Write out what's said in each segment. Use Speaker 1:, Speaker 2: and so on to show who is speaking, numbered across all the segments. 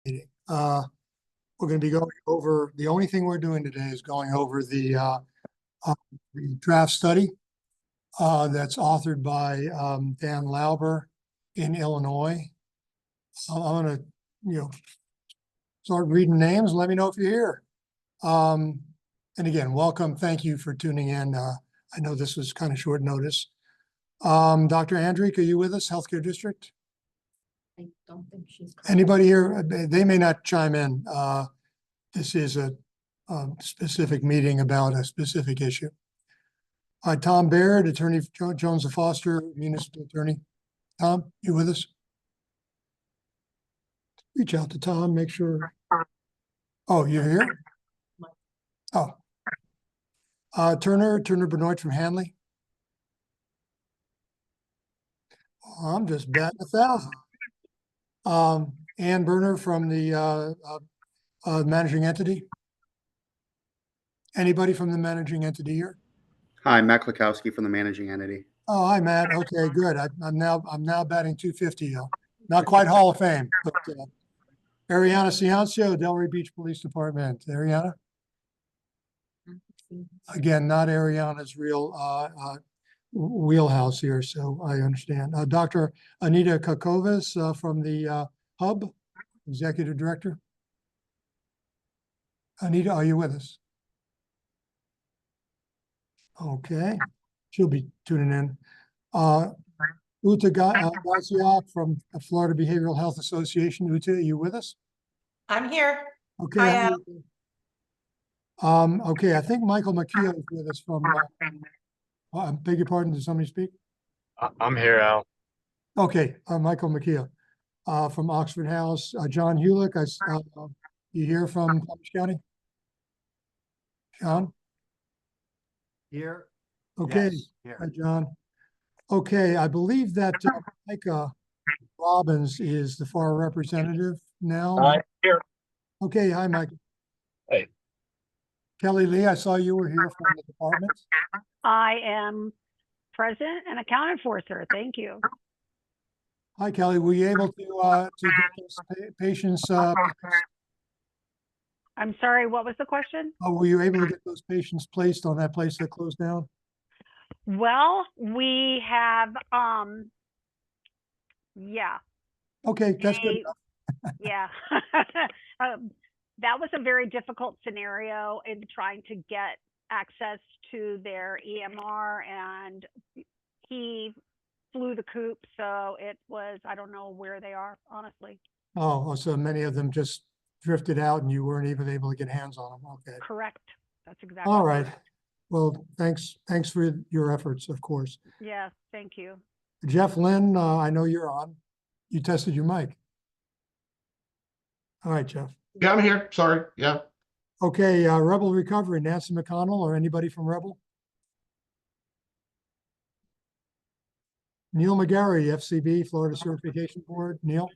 Speaker 1: meeting. We're going to be going over, the only thing we're doing today is going over the draft study that's authored by Dan Lauber in Illinois. I'm going to, start reading names. Let me know if you're here. And again, welcome. Thank you for tuning in. I know this was kind of short notice. Dr. Andrick, are you with us, Healthcare District?
Speaker 2: I don't think she's.
Speaker 1: Anybody here? They may not chime in. This is a specific meeting about a specific issue. Tom Baird, Attorney Jones of Foster, Municipal Attorney. Tom, you with us? Reach out to Tom, make sure. Oh, you're here? Oh. Turner Benoit from Hanley. Oh, I'm just batting 1,000. Ann Berner from the managing entity. Anybody from the managing entity here?
Speaker 3: Hi, Matt Klakowski from the managing entity.
Speaker 1: Oh, hi, Matt. Okay, good. I'm now batting 250. Not quite Hall of Fame, but Ariana Ciancio, Delray Beach Police Department. Ariana? Again, not Ariana's real wheelhouse here, so I understand. Dr. Anita Kakovas from the Hub, Executive Director. Anita, are you with us? Okay, she'll be tuning in. Uta Gaziak from Florida Behavioral Health Association. Uta, are you with us?
Speaker 4: I'm here.
Speaker 1: Okay.
Speaker 4: Hi, Al.
Speaker 1: Okay, I think Michael McKeel is with us from, I beg your pardon, did somebody speak?
Speaker 5: I'm here, Al.
Speaker 1: Okay, Michael McKeel from Oxford House. John Hewlick, you hear from Palm Beach County? John?
Speaker 6: Here.
Speaker 1: Okay,
Speaker 6: Yes, here.
Speaker 1: hi, John. Okay, I believe that Micah Robbins is the FAR representative now.
Speaker 5: Here.
Speaker 1: Okay, hi, Mike.
Speaker 5: Hey.
Speaker 1: Kelly Lee, I saw you were here from the department.
Speaker 7: I am present and accounted for, sir. Thank you.
Speaker 1: Hi, Kelly. Were you able to get those patients?
Speaker 7: I'm sorry, what was the question?
Speaker 1: Were you able to get those patients placed on that place that closed down?
Speaker 7: Well, we have, yeah.
Speaker 1: Okay, that's good.
Speaker 7: Yeah. That was a very difficult scenario in trying to get access to their EMR, and he flew the coop. So it was, I don't know where they are, honestly.
Speaker 1: Oh, so many of them just drifted out and you weren't even able to get hands on them. Okay.
Speaker 7: Correct. That's exactly.
Speaker 1: All right. Well, thanks for your efforts, of course.
Speaker 7: Yeah, thank you.
Speaker 1: Jeff Lynn, I know you're on. You tested your mic. All right, Jeff.
Speaker 6: Yeah, I'm here. Sorry. Yeah.
Speaker 1: Okay, Rebel Recovery, Nancy McConnell or anybody from Rebel? Neil McGarry, FCB, Florida Certification Board. Neil?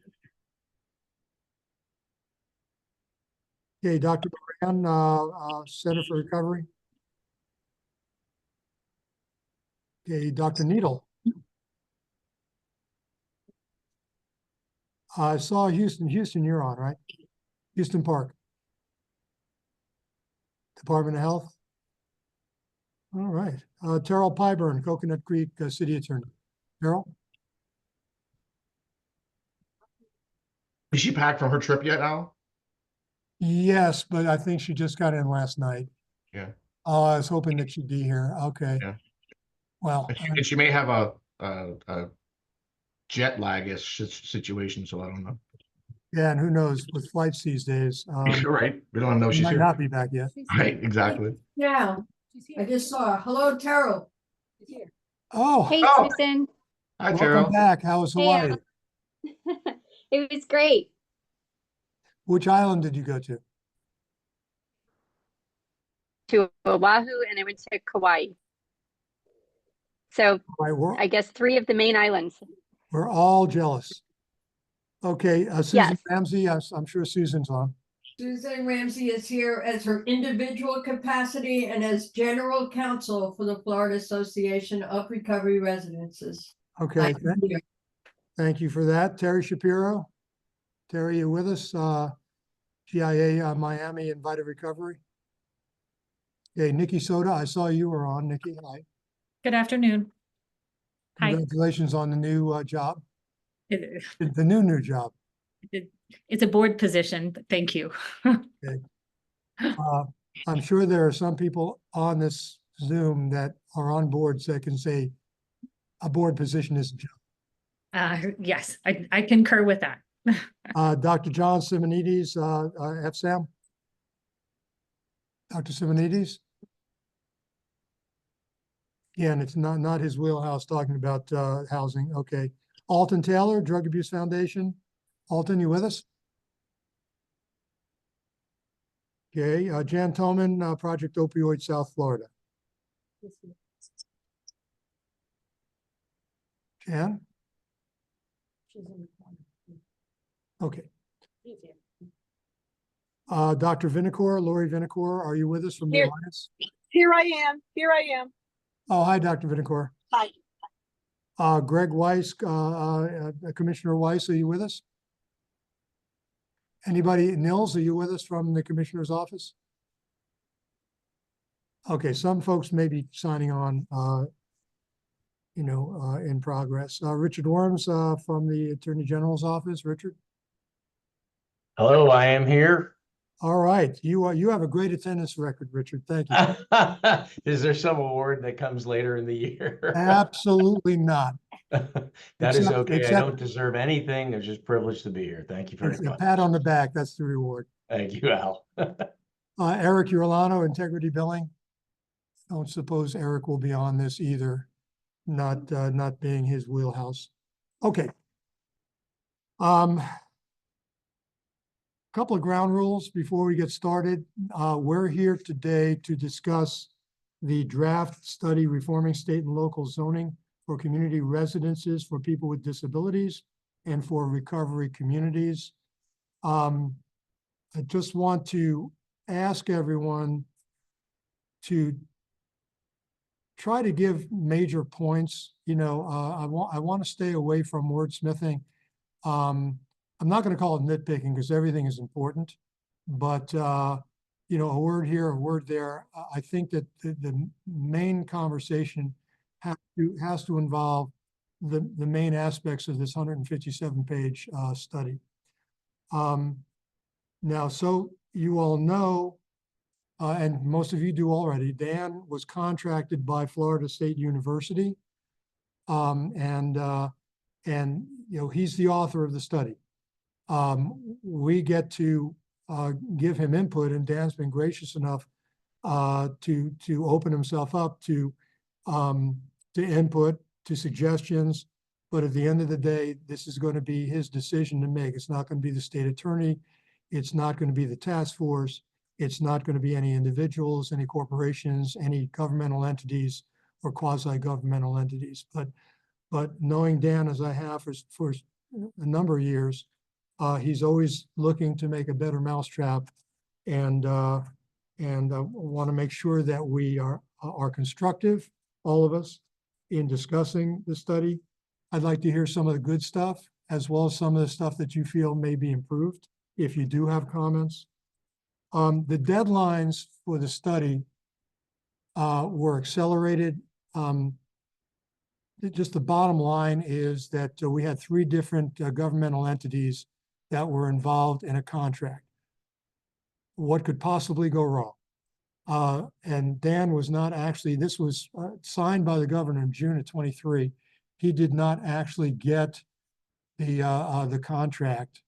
Speaker 1: Okay, Dr. Moran, Center for Recovery. Okay, Dr. Needle. I saw Houston. Houston, you're on, right? Houston Park. Department of Health. All right. Terrell Pyburn, Coconut Creek City Attorney. Terrell?
Speaker 6: Is she packed from her trip yet, Al?
Speaker 1: Yes, but I think she just got in last night.
Speaker 6: Yeah.
Speaker 1: I was hoping that she'd be here. Okay.
Speaker 6: Yeah.
Speaker 1: Well,
Speaker 6: And she may have a jet lag-ish situation, so I don't know.
Speaker 1: yeah, and who knows with flights these days.
Speaker 6: You're right. We don't know
Speaker 1: She
Speaker 6: she's
Speaker 1: might
Speaker 6: here.
Speaker 1: not be back yet.
Speaker 6: Right, exactly.
Speaker 2: Yeah, I just saw her. Hello, Terrell.
Speaker 1: Oh,
Speaker 8: Hey,
Speaker 6: Oh.
Speaker 8: Susan.
Speaker 6: Hi,
Speaker 1: welcome
Speaker 6: Terrell.
Speaker 1: back. How was Hawaii?
Speaker 8: It was great.
Speaker 1: Which island did you go to?
Speaker 8: To Oahu, and I went to Kauai. So
Speaker 1: Hawaii.
Speaker 8: I guess 3 of the main islands.
Speaker 1: We're all jealous. Okay, Susan
Speaker 8: Yes.
Speaker 1: Ramsey, I'm sure Susan's on.
Speaker 2: Susan Ramsey is here as her individual capacity and as general counsel for the Florida Association of Recovery Residences.
Speaker 1: Okay,
Speaker 2: I'm here.
Speaker 1: thank you for that. Terry Shapiro. Terry, you with us? GIA Miami Invited Recovery. Okay, Nikki Soda, I saw you were on. Nikki, hi.
Speaker 4: Good afternoon. Hi.
Speaker 1: Congratulations on the new job,
Speaker 4: It-
Speaker 1: the new job.
Speaker 4: It's a board position, but thank you.
Speaker 1: I'm sure there are some people on this Zoom that are on boards that can say a board position is a job.
Speaker 4: Yes, I concur with that.
Speaker 1: Dr. John Simonides, FSAM. Dr. Simonides? Yeah, and it's not his wheelhouse talking about housing. Okay. Alton Taylor, Drug Abuse Foundation. Alton, you with us? Okay. Jan Toman, Project Opioid South Florida. Jan? Okay. Dr. Vinicor, Lori Vinicor, are you with us from the
Speaker 9: Here.
Speaker 1: Alliance?
Speaker 9: Here I am. Here I am.
Speaker 1: Oh, hi, Dr. Vinicor.
Speaker 9: Hi.
Speaker 1: Greg Weiss, Commissioner Weiss, are you with us? Anybody, Nils, are you with us from the Commissioner's office? Okay, some folks may be signing on, in progress. Richard Worms from the Attorney General's office. Richard?
Speaker 10: Hello, I am here.
Speaker 1: All right, you have a great attendance record, Richard. Thank you.
Speaker 10: Is there some award that comes later in the year?
Speaker 1: Absolutely not.
Speaker 10: That is okay. I
Speaker 1: except-
Speaker 10: don't deserve anything. I'm just privileged to be here. Thank you very
Speaker 1: It's a
Speaker 10: much.
Speaker 1: pat on the back. That's the reward.
Speaker 10: Thank you, Al.
Speaker 1: Eric Urlano, Integrity Billing. Don't suppose Eric will be on this either, not being his wheelhouse. Okay. Couple of ground rules before we get started. We're here today to discuss the draft study reforming state and local zoning for community residences for people with disabilities and for recovery communities. I just want to ask everyone to try to give major points. I want to stay away from wordsmithing. I'm not going to call it nitpicking because everything is important, but a word here, a word there. I think that the main conversation has to involve the main aspects of this 157-page study. Now, so you all know, and most of you do already, Dan was contracted by Florida State University, and he's the author of the study. We get to give him input, and Dan's been gracious enough to open himself up to input, to suggestions. But at the end of the day, this is going to be his decision to make. It's not going to be the state attorney. It's not going to be the task force. It's not going to be any individuals, any corporations, any governmental entities or quasi-governmental entities. But knowing Dan as I have for a number of years, he's always looking to make a better mousetrap, and want to make sure that we are constructive, all of us, in discussing the study. I'd like to hear some of the good stuff, as well as some of the stuff that you feel may be improved, if you do have comments. The deadlines for the study were accelerated. Just the bottom line is that we had 3 different governmental entities that were involved in a contract. What could possibly go wrong? And Dan was not actually, this was signed by the governor in June of 23. He did not actually get the contract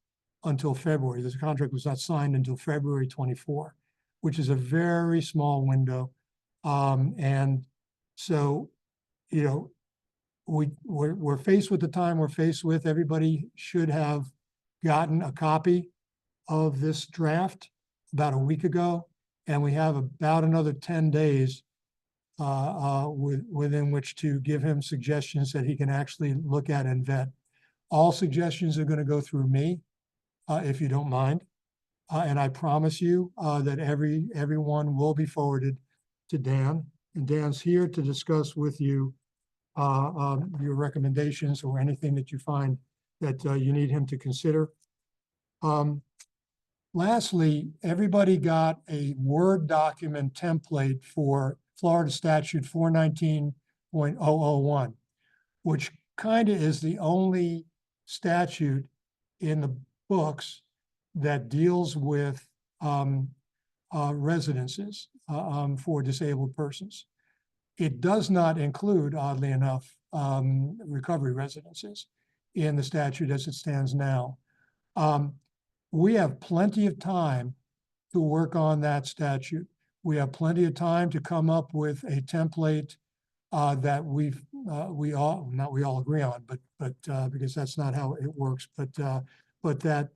Speaker 1: until February. This contract was not signed until February 24, which is a very small window. And so, we're faced with the time we're faced with. Everybody should have gotten a copy of this draft about a week ago, and we have about another 10 days within which to give him suggestions that he can actually look at and vet. All suggestions are going to go through me, if you don't mind. And I promise you that everyone will be forwarded to Dan. And Dan's here to discuss with you your recommendations or anything that you find that you need him to consider. Lastly, everybody got a Word document template for Florida Statute 419.001, which kind of is the only statute in the books that deals with residences for disabled persons. It does not include, oddly enough, recovery residences in the statute as it stands now. We have plenty of time to work on that statute. We have plenty of time to come up with a template that we all agree on, but because that's not how it works, but that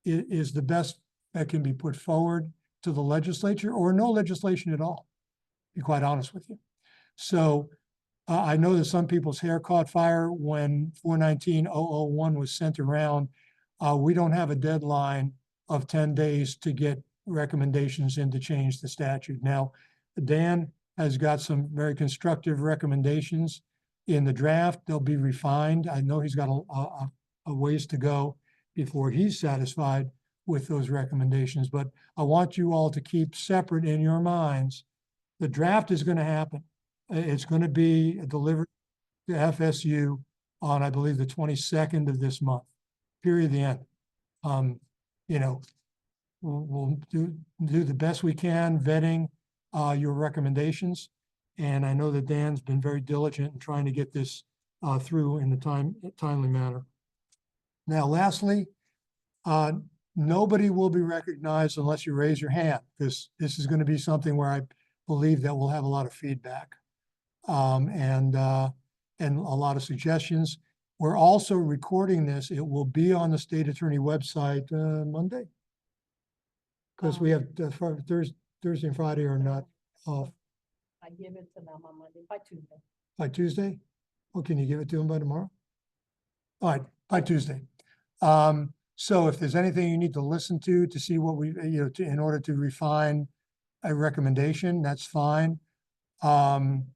Speaker 1: is the best that can be put forward to the legislature, or no legislation at all, to be quite honest with you. So I know that some people's hair caught fire when 419.001 was sent around. We don't have a deadline of 10 days to get recommendations in to change the statute. Now, Dan has got some very constructive recommendations in the draft. They'll be refined. I know he's got a ways to go before he's satisfied with those recommendations, but I want you all to keep separate in your minds. The draft is going to happen. It's going to be delivered to FSU on, I believe, the 22nd of this month, period, the end. You know, we'll do the best we can vetting your recommendations. And I know that Dan's been very diligent in trying to get this through in a timely manner. Now, lastly, nobody will be recognized unless you raise your hand, because this is going to be something where I believe that we'll have a lot of feedback and a lot of suggestions. We're also recording this. It will be on the state attorney website Monday, because we have Thursday and Friday are not off.
Speaker 2: I give it to them on Monday, by Tuesday.
Speaker 1: By Tuesday? Oh, can you give it to them by tomorrow? All right, by Tuesday. So if there's anything you need to listen to see what we, in order to refine a recommendation, that's fine. Again,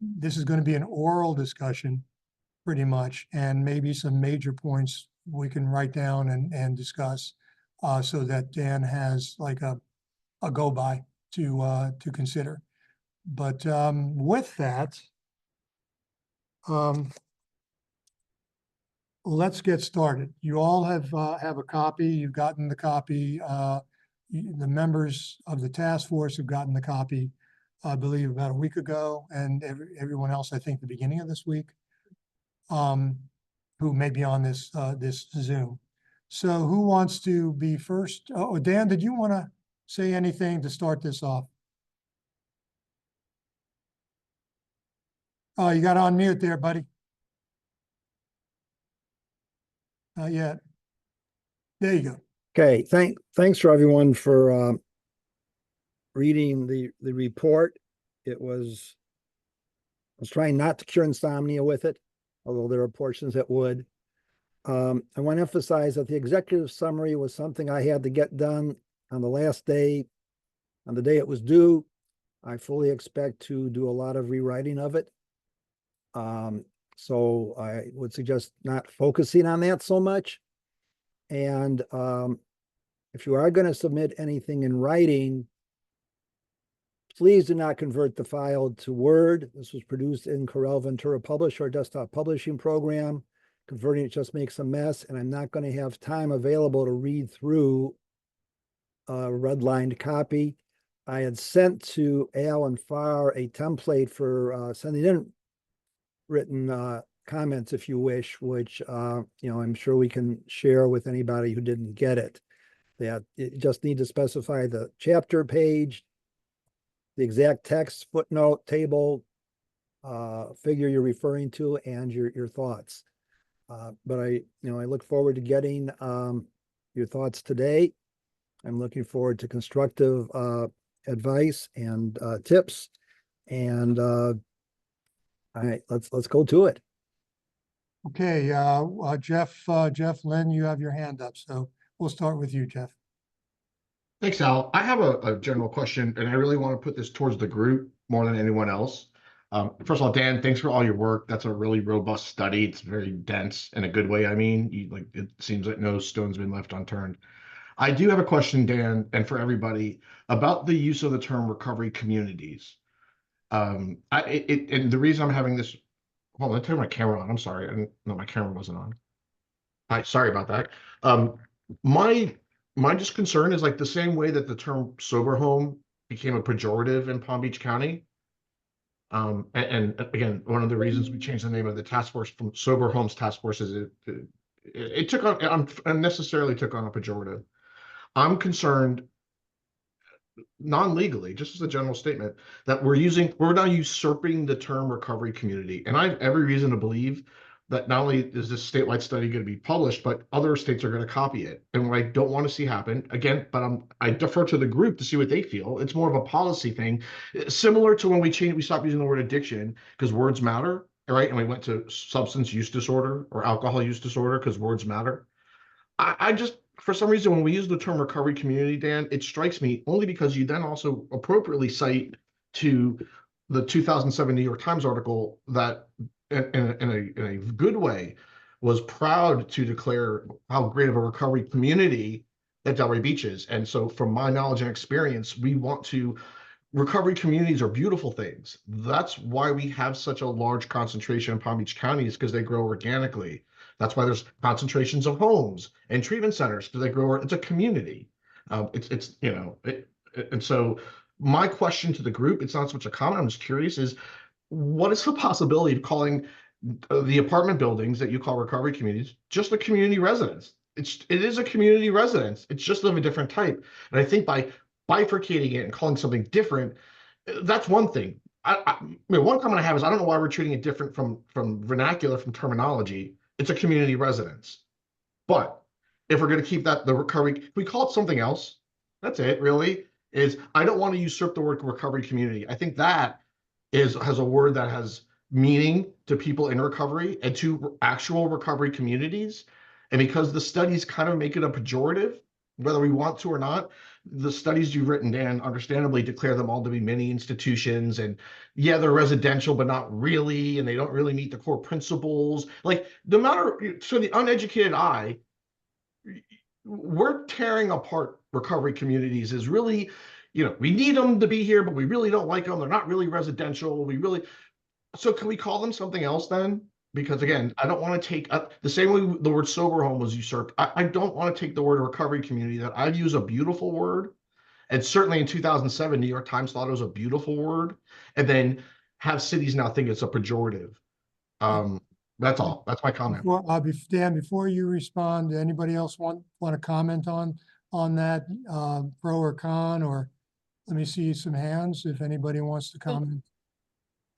Speaker 1: this is going to be an oral discussion pretty much, and maybe some major points we can write down and discuss so that Dan has like a go-by to consider. But with that, let's get started. You all have a copy. You've gotten the copy. The members of the task force have gotten the copy, I believe, about a week ago, and everyone else, I think, the beginning of this week, who may be on this Zoom. So who wants to be first? Oh, Dan, did you want to say anything to start this off? Oh, you got on mute there, buddy. Not yet. There you go.
Speaker 11: Okay, thanks for everyone for reading the report. I was trying not to cure insomnia with it, although there are portions that would. I want to emphasize that the executive summary was something I had to get done on the last day, on the day it was due. I fully expect to do a lot of rewriting of it. So I would suggest not focusing on that so much. And if you are going to submit anything in writing, please do not convert the file to Word. This was produced in Corel Ventura Publisher desktop publishing program. Converting it just makes a mess, and I'm not going to have time available to read through a redlined copy. I had sent to Al and Farr a template for sending in written comments, if you wish, which I'm sure we can share with anybody who didn't get it. That you just need to specify the chapter page, the exact text, footnote, table, figure you're referring to, and your thoughts. But I look forward to getting your thoughts today. I'm looking forward to constructive advice and tips. And all right, let's go to it.
Speaker 1: Okay, Jeff, Lynn, you have your hand up, so we'll start with you, Jeff.
Speaker 6: Thanks, Al. I have a general question, and I really want to put this towards the group more than anyone else. First of all, Dan, thanks for all your work. That's a really robust study. It's very dense in a good way. I mean, it seems like no stone's been left unturned. I do have a question, Dan, and for everybody about the use of the term recovery communities. And the reason I'm having this, hold on, let me turn my camera on. I'm sorry. I didn't know my camera wasn't on. Hi, sorry about that. Um, my just concern is like the same way that the term sober home became a pejorative in Palm Beach County. And again, one of the reasons we changed the name of the task force from Sober Homes Task Force is it took on unnecessarily took on a pejorative. I'm concerned non-legally, just as a general statement, that we're now usurping the term recovery community. And I have every reason to believe that not only is this statewide study going to be published, but other states are going to copy it. And what I don't want to see happen, again, but I defer to the group to see what they feel. It's more of a policy thing, similar to when we stopped using the word addiction because words matter, right? And we went to substance use disorder or alcohol use disorder because words matter. I just, for some reason, when we use the term recovery community, Dan, it strikes me only because you then also appropriately cite to the 2007 New York Times article that, in a good way, was proud to declare how great of a recovery community that Delray Beach is. And so, from my knowledge and experience, we want to. Recovery communities are beautiful things. That's why we have such a large concentration in Palm Beach County, is because they grow organically. That's why there's concentrations of homes and treatment centers, because they grow. It's a community. And so my question to the group, it's not so much a comment, I'm just curious, is what is the possibility of calling the apartment buildings that you call recovery communities just a community residence? It is a community residence. It's just of a different type. And I think by bifurcating it and calling something different, that's one thing. I mean, one comment I have is I don't know why we're treating it different from vernacular, from terminology. It's a community residence. But if we're going to keep that the recovery, we call it something else. That's it, really. Is I don't want to usurp the word recovery community. I think that has a word that has meaning to people in recovery and to actual recovery communities. And because the studies kind of make it a pejorative, whether we want to or not, the studies you've written, Dan, understandably declare them all to be mini institutions. And yeah, they're residential, but not really. And they don't really meet the core principles. Like no matter, so the uneducated eye, we're tearing apart recovery communities is really, we need them to be here, but we really don't like them. They're not really residential. So can we call them something else then? Because again, I don't want to take the same way the word sober home was usurped. I don't want to take the word recovery community that I view as a beautiful word. And certainly in 2007, New York Times thought it was a beautiful word, and then have cities now think it's a pejorative. That's all. That's my comment.
Speaker 1: Dan, before you respond, anybody else want to comment on that, pro or con, or let me see some hands if anybody wants to comment.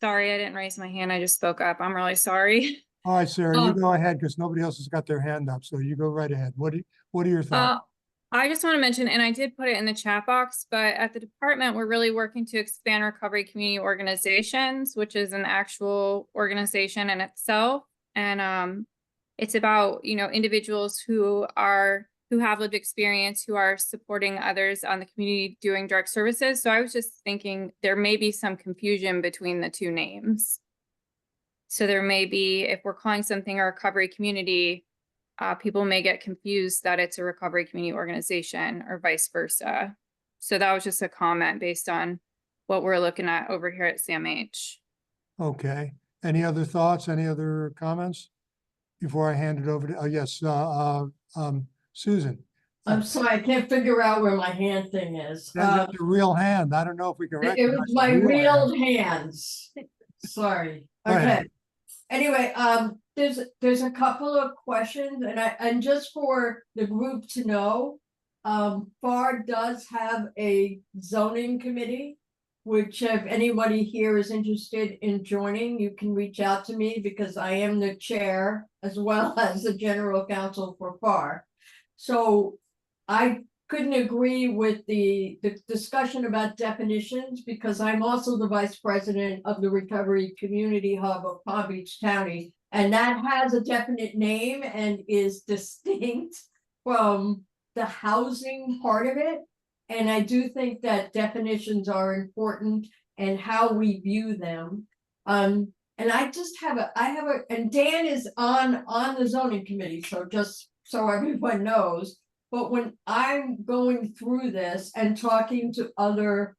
Speaker 12: Sorry, I didn't raise my hand. I just spoke up. I'm really sorry.
Speaker 1: All right, Sarah, you go ahead because nobody else has got their hand up. So you go right ahead. What are your thoughts?
Speaker 12: I just want to mention, and I did put it in the chat box, but at the department, we're really working to expand recovery community organizations, which is an actual organization in itself. And it's about, individuals who have lived experience, who are supporting others on the community doing direct services. So I was just thinking there may be some confusion between the two names. So there may be, if we're calling something a recovery community, people may get confused that it's a recovery community organization or vice versa. So that was just a comment based on what we're looking at over here at SAMH.
Speaker 1: Okay. Any other thoughts? Any other comments before I hand it over to, yes, Susan.
Speaker 2: I'm sorry, I can't figure out where my hand thing is.
Speaker 1: That's a real hand. I don't know if we can
Speaker 2: It
Speaker 1: recognize
Speaker 2: was my
Speaker 1: the real
Speaker 2: real hands. Sorry.
Speaker 1: Go
Speaker 2: Okay.
Speaker 1: ahead.
Speaker 2: Anyway, there's a couple of questions, and just for the group to know, FAR does have a zoning committee, which if anybody here is interested in joining, you can reach out to me because I am the chair as well as the general counsel for FAR. So I couldn't agree with the discussion about definitions because I'm also the vice president of the Recovery Community Hub of Palm Beach County. And that has a definite name and is distinct from the housing part of it. And I do think that definitions are important and how we view them. And I just have and Dan is on the zoning committee, so just so everyone knows. But when I'm going through this and talking to other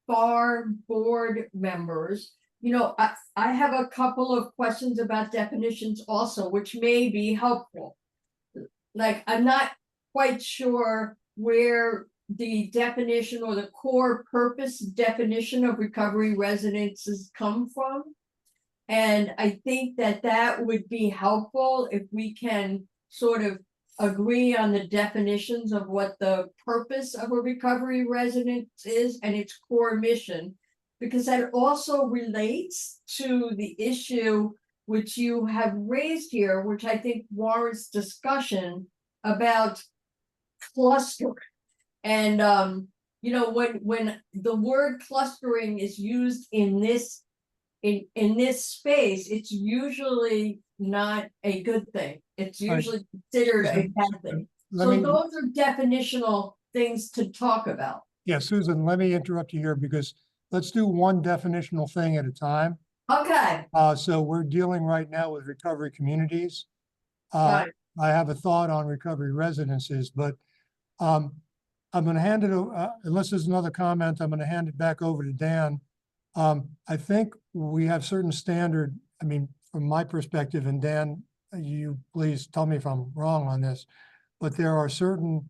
Speaker 2: FAR board members, you know, I have a couple of questions about definitions also, which may be helpful. Like, I'm not quite sure where the definition or the core purpose definition of recovery residences come from. And I think that would be helpful if we can sort of agree on the definitions of what the purpose of a recovery residence is and its core mission. Because that also relates to the issue which you have raised here, which I think warrants discussion about clustering. And you know, when the word clustering is used in this space, it's usually not a good thing. It's
Speaker 1: Right.
Speaker 2: usually considered a bad thing. So those are definitional things to talk about.
Speaker 1: Yeah, Susan, let me interrupt you here because let's do one definitional thing at a time.
Speaker 2: Okay.
Speaker 1: So we're dealing right now with recovery communities.
Speaker 2: Right.
Speaker 1: I have a thought on recovery residences, but I'm going to hand it, unless there's another comment, I'm going to hand it back over to Dan. I think we have certain standard, I mean, from my perspective, and Dan, you please tell me if I'm wrong on this, but there are certain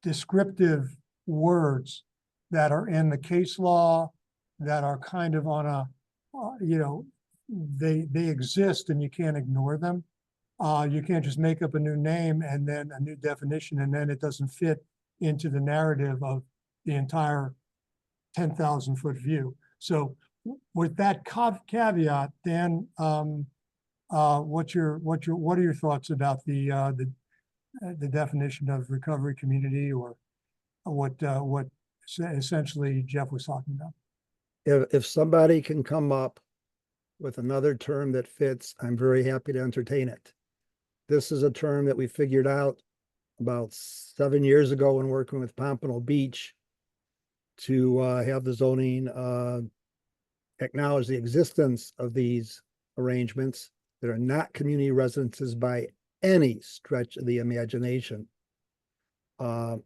Speaker 1: descriptive words that are in the case law that are kind of on a, you know, they exist and you can't ignore them. You can't just make up a new name and then a new definition, and then it doesn't fit into the narrative of the entire 10,000-foot view. So with that caveat, Dan, what are your thoughts about the definition of recovery community, or what essentially Jeff was talking about?
Speaker 11: If somebody can come up with another term that fits, I'm very happy to entertain it. This is a term that we figured out about 7 years ago when working with Pompano Beach to have the zoning acknowledge the existence of these arrangements that are not community residences by any stretch of the imagination. I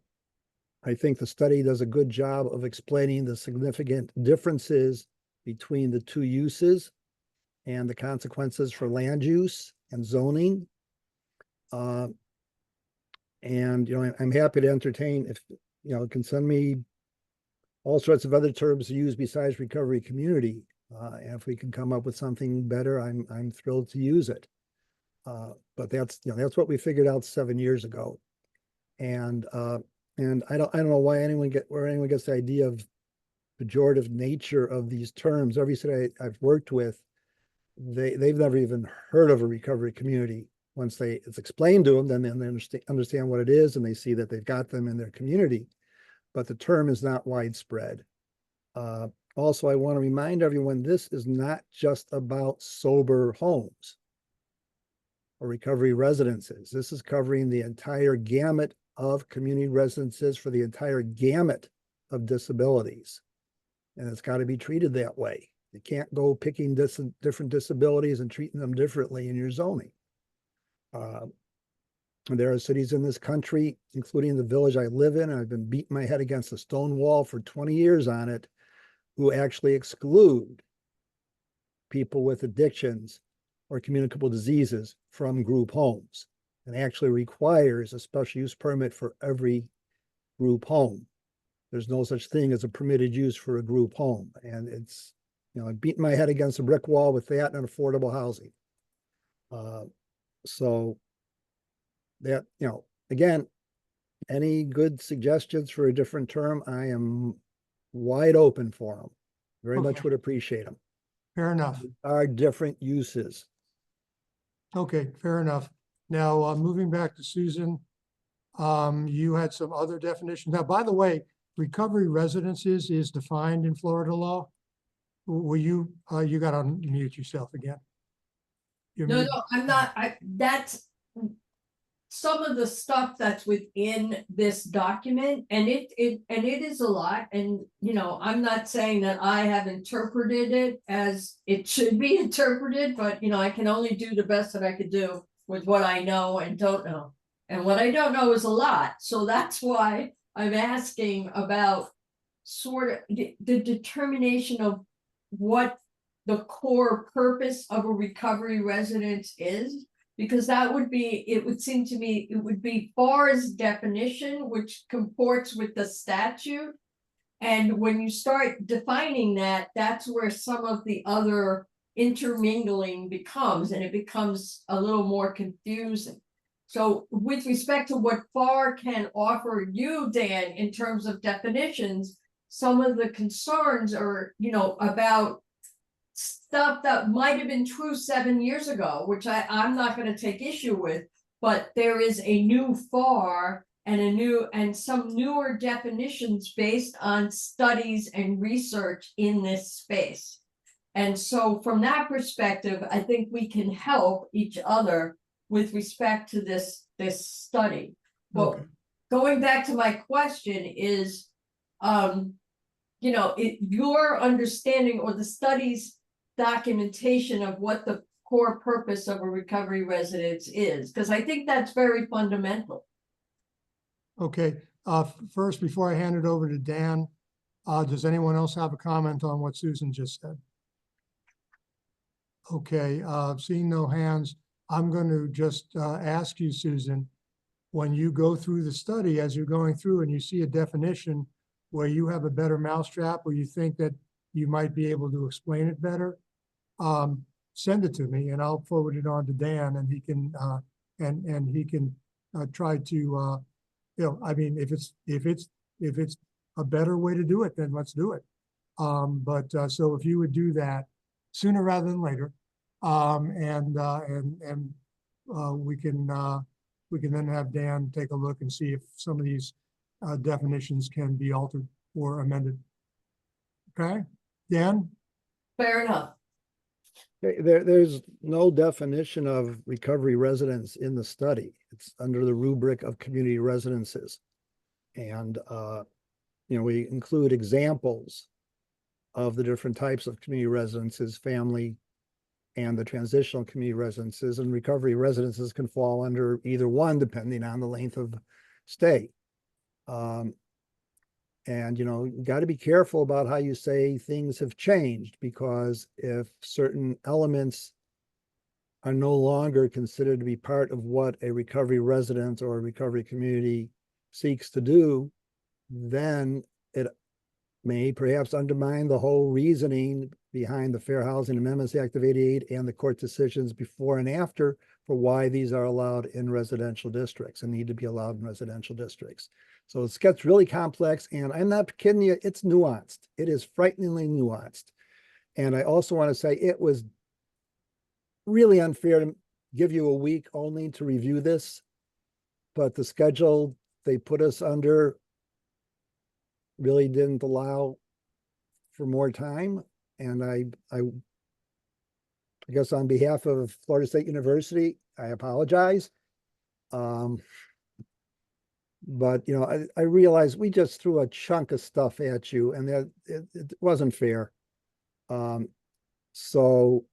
Speaker 11: think the study does a good job of explaining the significant differences between the two uses and the consequences for land use and zoning. And, you know, I'm happy to entertain, if, you know, can send me all sorts of other terms to use besides recovery community. And if we can come up with something better, I'm thrilled to use it. But that's, you know, that's what we figured out 7 years ago. And I don't know why anyone gets the idea of pejorative nature of these terms. Every city I've worked with, they've never even heard of a recovery community. Once it's explained to them, then they understand what it is, and they see that they've got them in their community. But the term is not widespread. Also, I want to remind everyone, this is not just about sober homes or recovery residences. This is covering the entire gamut of community residences for the entire gamut of disabilities. And it's got to be treated that way. You can't go picking different disabilities and treating them differently in your zoning. There are cities in this country, including the village I live in, and I've been beating my head against a stone wall for 20 years on it, who actually exclude people with addictions or communicable diseases from group homes, and actually requires a special use permit for every group home. There's no such thing as a permitted use for a group home. And it's, you know, I'm beating my head against a brick wall with that and affordable housing. So that, you know, again, any good suggestions for a different term, I am wide open for them. Very much would appreciate them.
Speaker 1: Fair enough.
Speaker 11: Are different uses.
Speaker 1: Okay, fair enough. Now, moving back to Susan, you had some other definitions. Now, by the way, recovery residences is defined in Florida law. Will you, you got to unmute yourself again. You're
Speaker 2: No,
Speaker 1: muted.
Speaker 2: I'm not. some of the stuff that's within this document, and it is a lot, and, you know, I'm not saying that I have interpreted it as it should be interpreted, but, you know, I can only do the best that I could do with what I know and don't know. And what I don't know is a lot, so that's why I'm asking about sort of the determination of what the core purpose of a recovery residence is. Because that would be, it would seem to me, it would be FAR's definition, which comports with the statute. And when you start defining that, that's where some of the other intermingling becomes, and it becomes a little more confusing. So with respect to what FAR can offer you, Dan, in terms of definitions, some of the concerns are, you know, about stuff that might have been true 7 years ago, which I'm not going to take issue with, but there is a new FAR and some newer definitions based on studies and research in this space. And so from that perspective, I think we can help each other with respect to this study. But
Speaker 1: Okay.
Speaker 2: going back to my question is, you know, your understanding or the study's documentation of what the core purpose of a recovery residence is, because I think that's very fundamental.
Speaker 1: Okay, first, before I hand it over to Dan, does anyone else have a comment on what Susan just said? Okay, seeing no hands, I'm going to just ask you, Susan, when you go through the study, as you're going through and you see a definition where you have a better mousetrap, or you think that you might be able to explain it better, send it to me and I'll forward it on to Dan, and he can and he can try to you know, I mean, if it's a better way to do it, then let's do it. So if you would do that sooner rather than later, we can then have Dan take a look and see if some of these definitions can be altered or amended. Okay, Dan?
Speaker 2: Fair enough.
Speaker 11: There's no definition of recovery residence in the study. It's under the rubric of community residences. And, you know, we include examples of the different types of community residences, family, and the transitional community residences, and recovery residences can fall under either one, depending on the length of stay. And, you know, you got to be careful about how you say things have changed, because if certain elements are no longer considered to be part of what a recovery residence or a recovery community seeks to do, then it may perhaps undermine the whole reasoning behind the Fair Housing Amendments Act of '88 and the court decisions before and after for why these are allowed in residential districts and need to be allowed in residential districts. So it gets really complex, and I'm not kidding you, it's nuanced. It is frighteningly nuanced. And I also want to say it was really unfair to give you a week only to review this, but the schedule they put us under really didn't allow for more time. And I guess on behalf of Florida State University, I apologize. But, you know, I realize we just threw a chunk of stuff at you, and that it wasn't fair. So,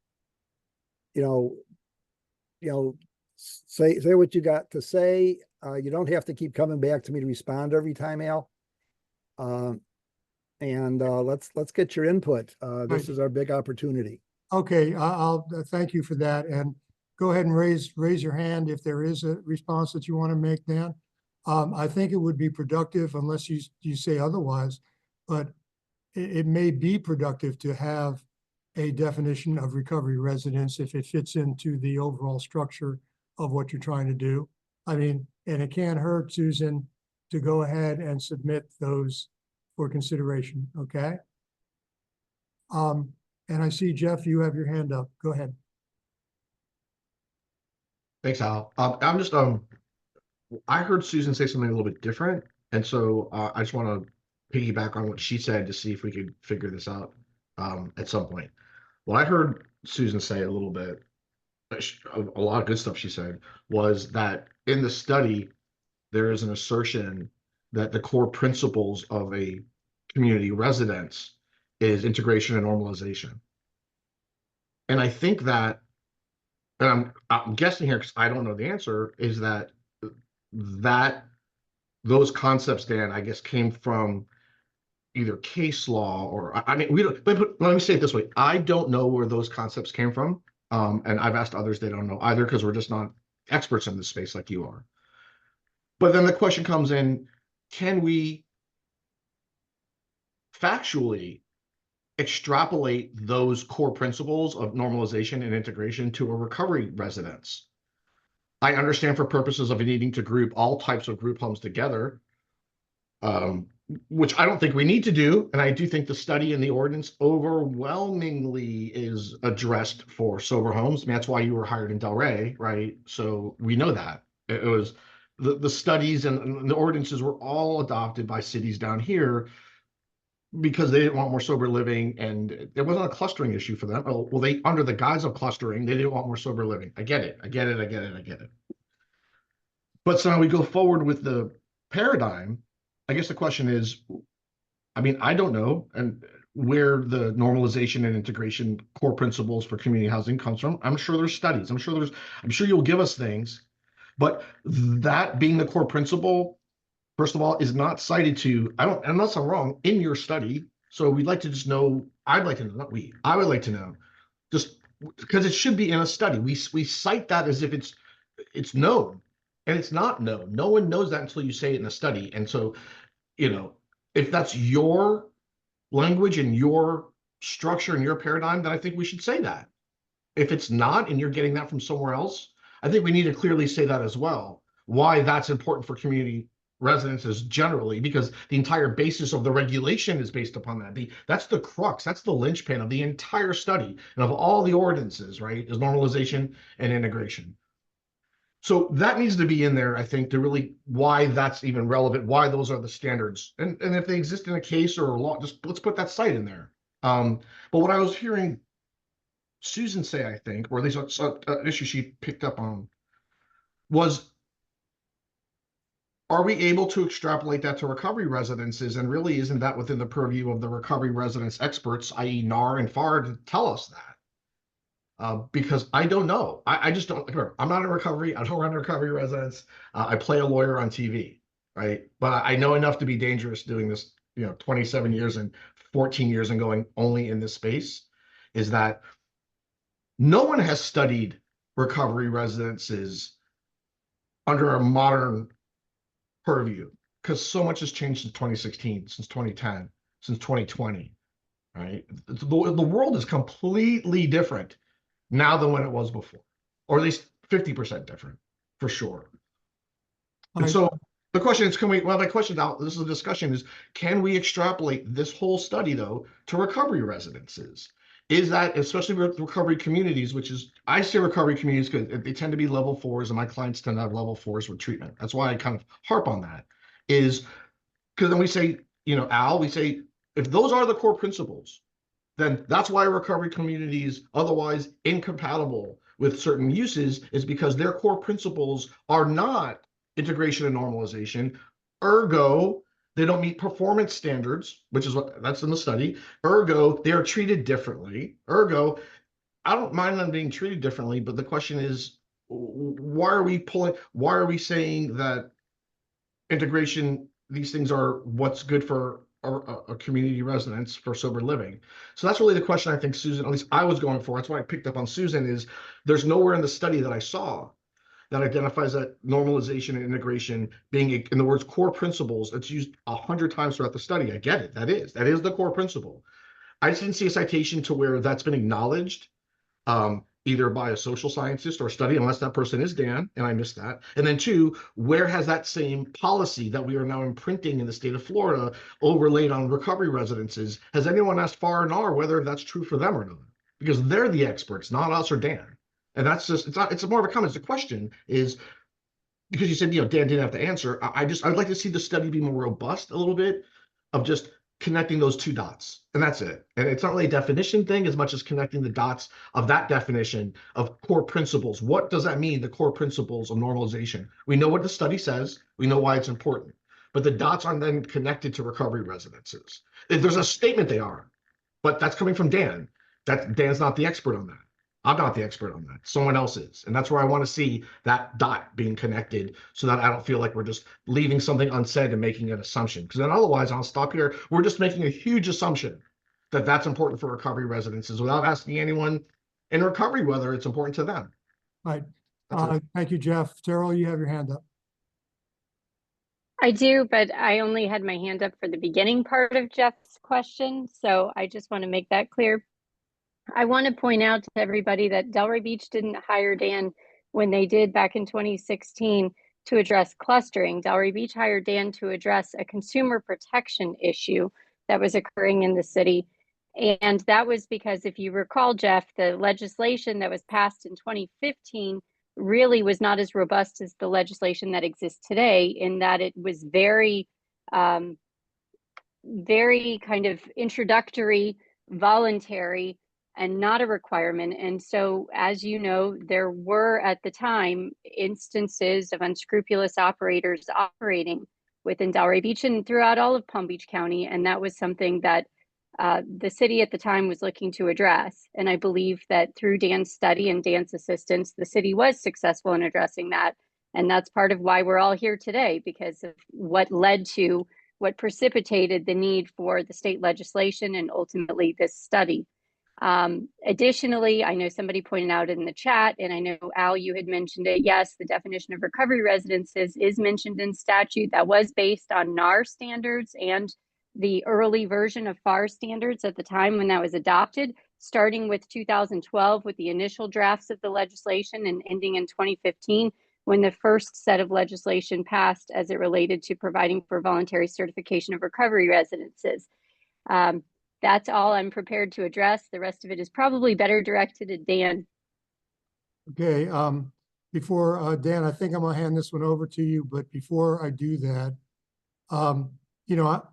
Speaker 11: you know, say what you got to say. You don't have to keep coming back to me to respond every time, Al. Let's get your input. This is our big opportunity.
Speaker 1: Okay, I'll thank you for that, and go ahead and raise your hand if there is a response that you want to make, Dan. I think it would be productive, unless you say otherwise, but it may be productive to have a definition of recovery residence if it fits into the overall structure of what you're trying to do. I mean, and it can't hurt, Susan, to go ahead and submit those for consideration, okay? And I see, Jeff, you have your hand up. Go ahead.
Speaker 6: Thanks, Al. I'm just, I heard Susan say something a little bit different. And so I just want to piggyback on what she said to see if we could figure this out at some point. What I heard Susan say a little bit, a lot of good stuff she said, was that in the study, there is an assertion that the core principles of a community residence is integration and normalization. And I think that, and I'm guessing here because I don't know the answer, is that those concepts, Dan, I guess came from either case law or I mean, we don't, but let me say it this way. I don't know where those concepts came from. And I've asked others, they don't know either because we're just not experts in this space like you are. But then the question comes in, can we factually extrapolate those core principles of normalization and integration to a recovery residence? I understand for purposes of needing to group all types of group homes together, which I don't think we need to do. And I do think the study in the ordinance overwhelmingly is addressed for sober homes. I mean, that's why you were hired in Delray, right? So we know that. It was the studies and the ordinances were all adopted by cities down here because they didn't want more sober living, and it wasn't a clustering issue for them. Well, they, under the guise of clustering, they didn't want more sober living. I get it. But so now we go forward with the paradigm. I guess the question is, I mean, I don't know, and where the normalization and integration core principles for community housing comes from. I'm sure there's studies. I'm sure you'll give us things, but that being the core principle, first of all, is not cited to, unless I'm wrong, in your study. So we'd like to just know, I'd like to know, not we, I would like to know, just because it should be in a study. We cite that as if it's known, and it's not known. No one knows that until you say it in a study. And so, if that's your language and your structure and your paradigm, then I think we should say that. If it's not, and you're getting that from somewhere else, I think we need to clearly say that as well, why that's important for community residences generally, because the entire basis of the regulation is based upon that. That's the crux, that's the linchpin of the entire study and of all the ordinances, right, is normalization and integration. So that needs to be in there, I think, to really why that's even relevant, why those are the standards. And if they exist in a case or a law, just let's put that site in there. But what I was hearing Susan say, I think, or at least an issue she picked up on, was, are we able to extrapolate that to recovery residences? And really, isn't that within the purview of the recovery residence experts, i.e. NAR and FAR, to tell us that? Because I don't know. I just don't. I'm not in recovery. I don't run a recovery residence. I play a lawyer on TV, right? But I know enough to be dangerous doing this, 27 years and 14 years and going only in this space, is that no one has studied recovery residences under a modern purview, because so much has changed since 2016, since 2010, since 2020, right? The world is completely different now than when it was before, or at least 50% different, for sure. And so the question is, my question now, this is a discussion, is can we extrapolate this whole study, though, to recovery residences? Is that, especially with recovery communities, which is, I say recovery communities because they tend to be level 4s, and my clients tend to have level 4s with treatment. That's why I kind of harp on that, is because then we say, Al, we say, if those are the core principles, then that's why recovery communities otherwise incompatible with certain uses, is because their core principles are not integration and normalization. Ergo, they don't meet performance standards, which is that's in the study. Ergo, they are treated differently. Ergo, I don't mind them being treated differently, but the question is, why are we saying that integration, these things are what's good for a community residence for sober living? So that's really the question I think Susan, at least I was going for. That's why I picked up on Susan, is there's nowhere in the study that I saw that identifies that normalization and integration being, in the words core principles. It's used 100 times throughout the study. I get it. That is the core principle. I just didn't see a citation to where that's been acknowledged, either by a social scientist or study, unless that person is Dan, and I missed that. And then 2, where has that same policy that we are now imprinting in the state of Florida overlaid on recovery residences? Has anyone asked FAR and R whether that's true for them or not? Because they're the experts, not us or Dan. And that's just, it's more of a comment. The question is, because you said, Dan didn't have to answer, I'd like to see the study be more robust a little bit, of just connecting those two dots, and that's it. And it's not really a definition thing as much as connecting the dots of that definition of core principles. What does that mean, the core principles of normalization? We know what the study says, we know why it's important, but the dots are then connected to recovery residences. If there's a statement they are, but that's coming from Dan. Dan's not the expert on that. I'm not the expert on that. Someone else is. And that's where I want to see that dot being connected so that I don't feel like we're just leaving something unsaid and making an assumption. Because then otherwise, I'll stop here. We're just making a huge assumption that that's important for recovery residences without asking anyone in recovery whether it's important to them.
Speaker 1: Right.
Speaker 6: That's it.
Speaker 1: Thank you, Jeff. Terrell, you have your hand up.
Speaker 8: I do, but I only had my hand up for the beginning part of Jeff's question, so I just want to make that clear. I want to point out to everybody that Delray Beach didn't hire Dan when they did back in 2016 to address clustering. Delray Beach hired Dan to address a consumer protection issue that was occurring in the city. And that was because, if you recall, Jeff, the legislation that was passed in 2015 really was not as robust as the legislation that exists today, in that it was very kind of introductory, voluntary, and not a requirement. And so, as you know, there were at the time instances of unscrupulous operators operating within Delray Beach and throughout all of Palm Beach County. And that was something that the city at the time was looking to address. And I believe that through Dan's study and Dan's assistance, the city was successful in addressing that. And that's part of why we're all here today, because of what precipitated the need for the state legislation and ultimately this study. Additionally, I know somebody pointed out in the chat, and I know Al, you had mentioned it. Yes, the definition of recovery residences is mentioned in statute. That was based on NAR standards and the early version of FAR standards at the time when that was adopted, starting with 2012 with the initial drafts of the legislation and ending in 2015 when the first set of legislation passed as it related to providing for voluntary certification of recovery residences. That's all I'm prepared to address. The rest of it is probably better directed at Dan.
Speaker 1: Okay, before Dan, I think I'm gonna hand this one over to you, but before I do that, you know,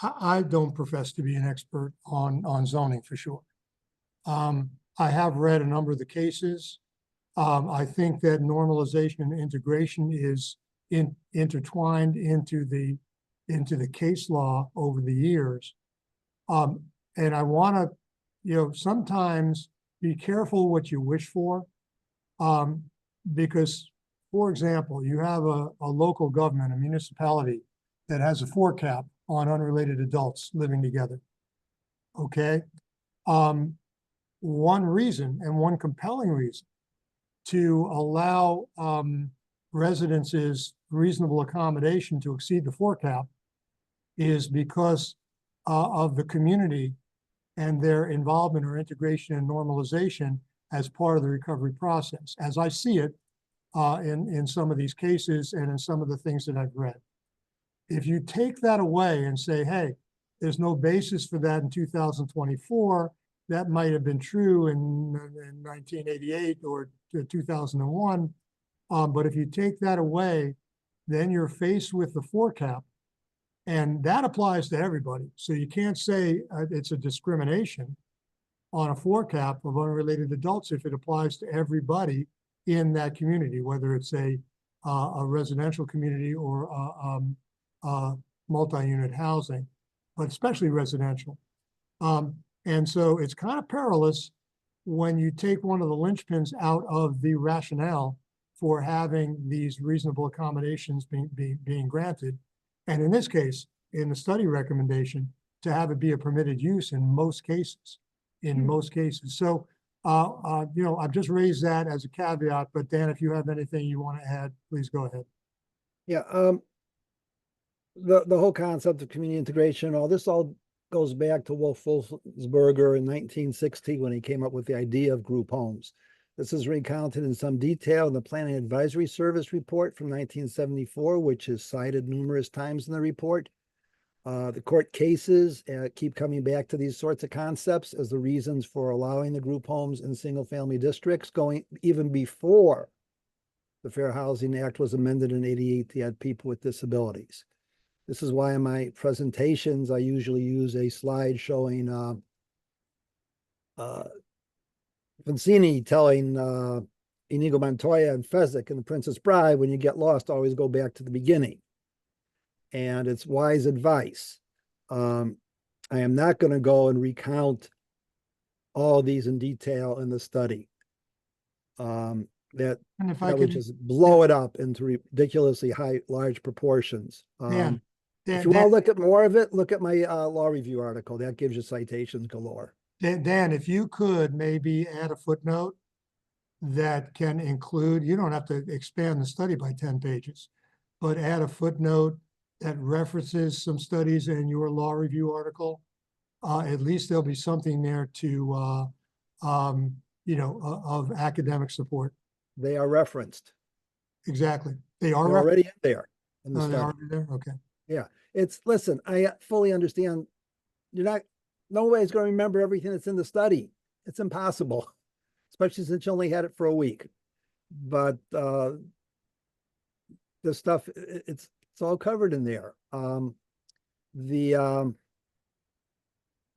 Speaker 1: I don't profess to be an expert on zoning for sure. I have read a number of the cases. I think that normalization and integration is intertwined into the case law over the years. And I want to, you know, sometimes be careful what you wish for, because, for example, you have a local government, a municipality that has a 4 cap on unrelated adults living together. Okay. One reason, and one compelling reason, to allow residences reasonable accommodation to exceed the 4 cap is because of the community and their involvement or integration and normalization as part of the recovery process, as I see it in some of these cases and in some of the things that I've read. If you take that away and say, hey, there's no basis for that in 2024, that might have been true in 1988 or 2001. But if you take that away, then you're faced with the 4 cap. And that applies to everybody. So you can't say it's a discrimination on a 4 cap of unrelated adults if it applies to everybody in that community, whether it's a residential community or multi-unit housing, but especially residential. And so it's kind of perilous when you take one of the linchpins out of the rationale for having these reasonable accommodations being granted. And in this case, in the study recommendation, to have it be a permitted use in most cases, So, you know, I've just raised that as a caveat, but Dan, if you have anything you want to add, please go ahead.
Speaker 11: Yeah, the whole concept of community integration, all this all goes back to Wolf Wolfsberger in 1960 when he came up with the idea of group homes. This is recounted in some detail in the Planning Advisory Service report from 1974, which is cited numerous times in the report. The court cases keep coming back to these sorts of concepts as the reasons for allowing the group homes in single-family districts, going even before the Fair Housing Act was amended in '88 to add people with disabilities. This is why in my presentations, I usually use a slide showing Vincini telling Inigo Montoya and Fezzik in The Princess Bride, when you get lost, always go back to the beginning. And it's wise advice. I am not going to go and recount all these in detail in the study. That
Speaker 1: And if I
Speaker 11: would
Speaker 1: can,
Speaker 11: just blow it up into ridiculously large proportions.
Speaker 1: Dan,
Speaker 11: If you want to look at more of it, look at my law review article. That gives you citations galore.
Speaker 1: Dan, if you could maybe add a footnote that can include, you don't have to expand the study by 10 pages, but add a footnote that references some studies in your law review article. At least there'll be something there to, of academic support.
Speaker 11: They are referenced.
Speaker 1: Exactly. They are
Speaker 11: They're already in there in the
Speaker 1: they're
Speaker 11: study.
Speaker 1: already there. Okay.
Speaker 11: Yeah, listen, I fully understand. Nobody's going to remember everything that's in the study. It's impossible, especially since you only had it for a week. But the stuff, it's all covered in there. And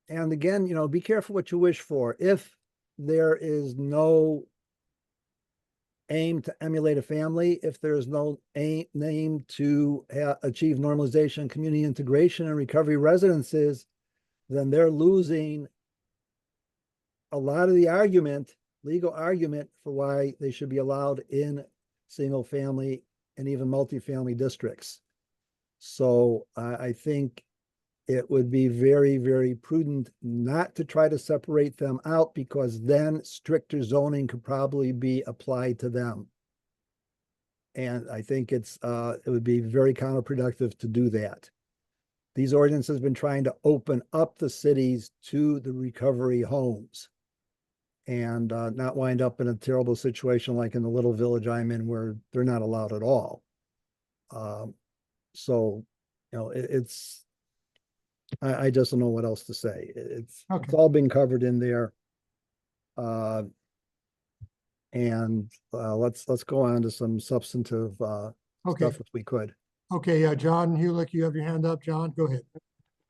Speaker 11: again, be careful what you wish for. If there is no aim to emulate a family, if there's no aim to achieve normalization, community integration, and recovery residences, then they're losing a lot of the legal argument for why they should be allowed in single family and even multifamily districts. So I think it would be very, very prudent not to try to separate them out, because then stricter zoning could probably be applied to them. And I think it would be very counterproductive to do that. These ordinances have been trying to open up the cities to the recovery homes and not wind up in a terrible situation like in the little village I'm in, where they're not allowed at all. I just don't know what else to say. It's all been covered in there. Let's go on to some substantive stuff if we could.
Speaker 1: Okay, John Hewlick, you have your hand up. John, go ahead.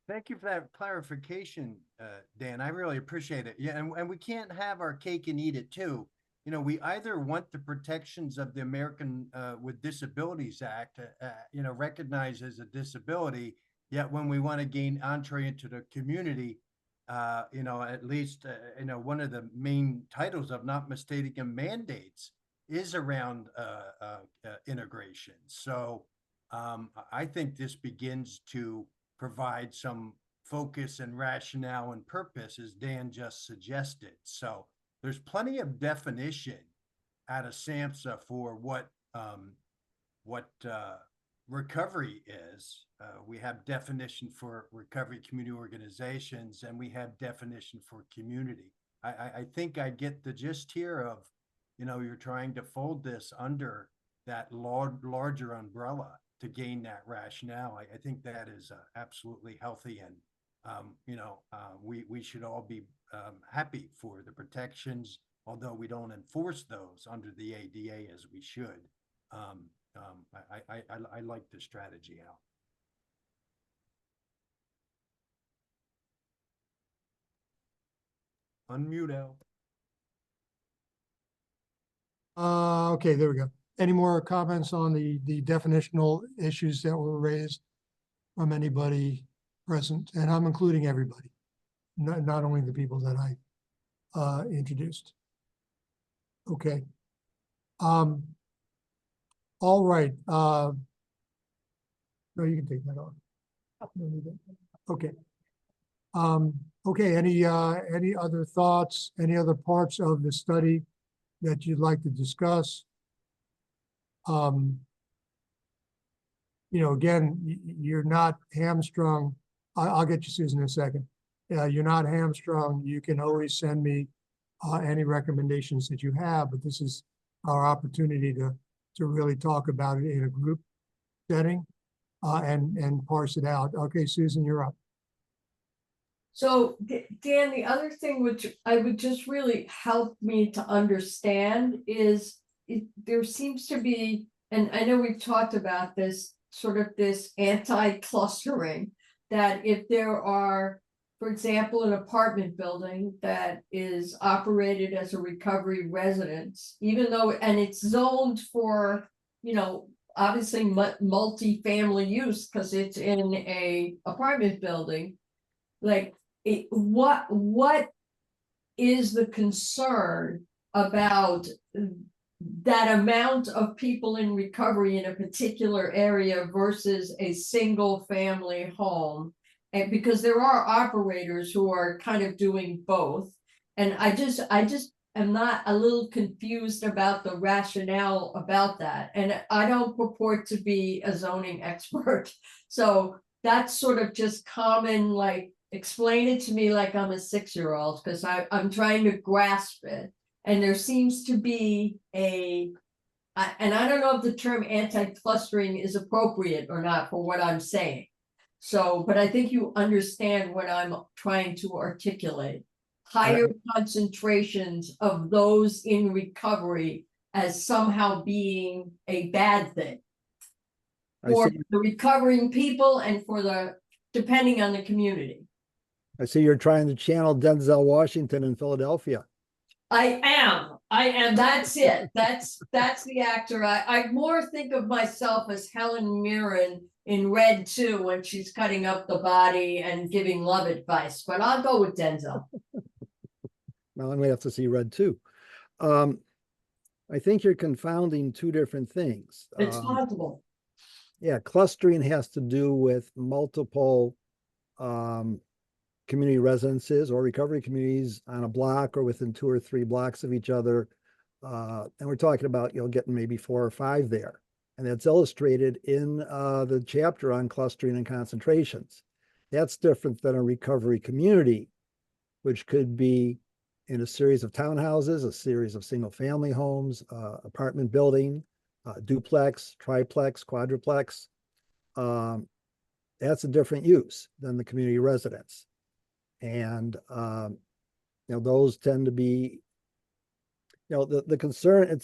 Speaker 13: Thank you for that clarification, Dan. I really appreciate it. Yeah, and we can't have our cake and eat it too. We either want the protections of the American with Disabilities Act, recognized as a disability, yet when we want to gain entree into the community, at least, one of the main titles of not mistaken mandates is around integration. So I think this begins to provide some focus and rationale and purpose, as Dan just suggested. So there's plenty of definition out of SAMHSA for what recovery is. We have definition for recovery community organizations, and we have definition for community. I think I get the gist here of, you're trying to fold this under that larger umbrella to gain that rationale. I think that is absolutely healthy, and we should all be happy for the protections, although we don't enforce those under the ADA as we should. I like the strategy, Al. Unmute, Al.
Speaker 1: Okay, there we go. Any more comments on the definitional issues that were raised from anybody present? And I'm including everybody, not only the people that I introduced. Okay. All right. No, you can take that off. Okay. Okay. Any other thoughts? Any other parts of the study that you'd like to discuss? Again, you're not hamstrung. I'll get you, Susan, in a second. You're not hamstrung. You can always send me any recommendations that you have, but this is our opportunity to really talk about it in a group setting and parse it out. Okay, Susan, you're up.
Speaker 2: So Dan, the other thing which I would just really help me to understand is there seems to be, and I know we've talked about this, sort of this anti-clustering, that if there are, for example, an apartment building that is operated as a recovery residence, even though, and it's zoned for, obviously multi-family use because it's in a apartment building, like what is the concern about that amount of people in recovery in a particular area versus a single family home? And because there are operators who are kind of doing both. And I just am not a little confused about the rationale about that. And I don't purport to be a zoning expert. So that's sort of just common, like, explain it to me like I'm a 6-year-old, because I'm trying to grasp it. And there seems to be and I don't know if the term anti-clustering is appropriate or not for what I'm saying. So, but I think you understand what I'm trying to articulate. Higher concentrations of those in recovery as somehow being a bad thing for the recovering people and for depending on the community.
Speaker 11: I see you're trying to channel Denzel Washington in Philadelphia.
Speaker 2: I am, that's it, that's the actor. I more think of myself as Helen Mirren in Red 2 when she's cutting up the body and giving love advice, but I'll go with Denzel.
Speaker 11: Well, I may have to see Red 2. I think you're confounding two different things.
Speaker 2: It's possible.
Speaker 11: Yeah, clustering has to do with multiple community residences or recovery communities on a block or within 2 or 3 blocks of each other. And we're talking about, getting maybe 4 or 5 there. And that's illustrated in the chapter on clustering and concentrations. That's different than a recovery community, which could be in a series of townhouses, a series of single family homes, apartment building, duplex, triplex, quadruplex. That's a different use than the community residence. And, those tend to be, the concern,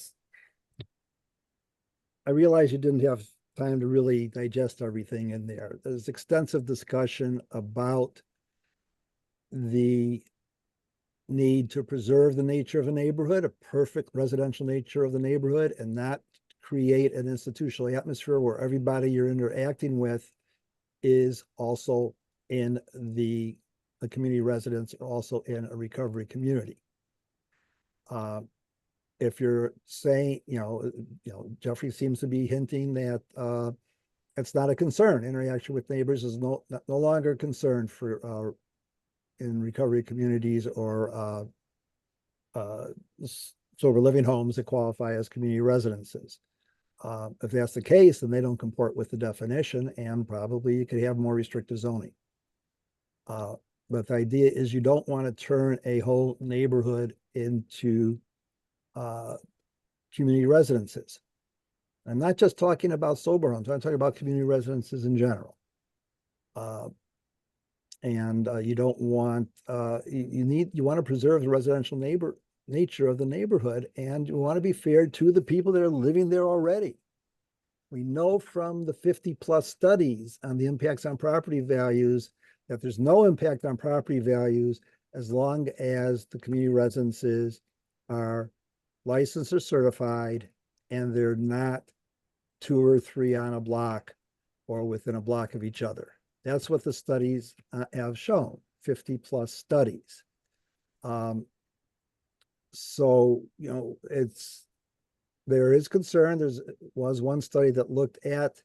Speaker 11: I realize you didn't have time to really digest everything in there. There's extensive discussion about the need to preserve the nature of a neighborhood, a perfect residential nature of the neighborhood, and not create an institutional atmosphere where everybody you're interacting with is also in the community residence, also in a recovery community. If you're saying, Jeffrey seems to be hinting that it's not a concern. Interaction with neighbors is no longer a concern for in recovery communities or sober living homes that qualify as community residences. If that's the case, then they don't comport with the definition, and probably you could have more restrictive zoning. But the idea is you don't want to turn a whole neighborhood into community residences. I'm not just talking about sober homes. I'm talking about community residences in general. And you don't want, you want to preserve the residential nature of the neighborhood, and you want to be fair to the people that are living there already. We know from the 50+ studies on the impacts on property values that there's no impact on property values as long as the community residences are licensed or certified and they're not 2 or 3 on a block or within a block of each other. That's what the studies have shown, 50+ studies. So, there is concern. There was one study that looked at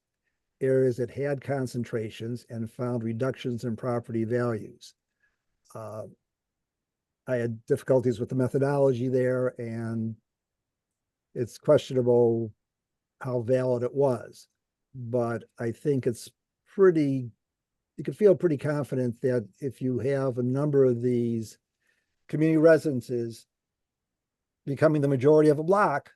Speaker 11: areas that had concentrations and found reductions in property values. I had difficulties with the methodology there, and it's questionable how valid it was. But I think it's you can feel pretty confident that if you have a number of these community residences becoming the majority of a block,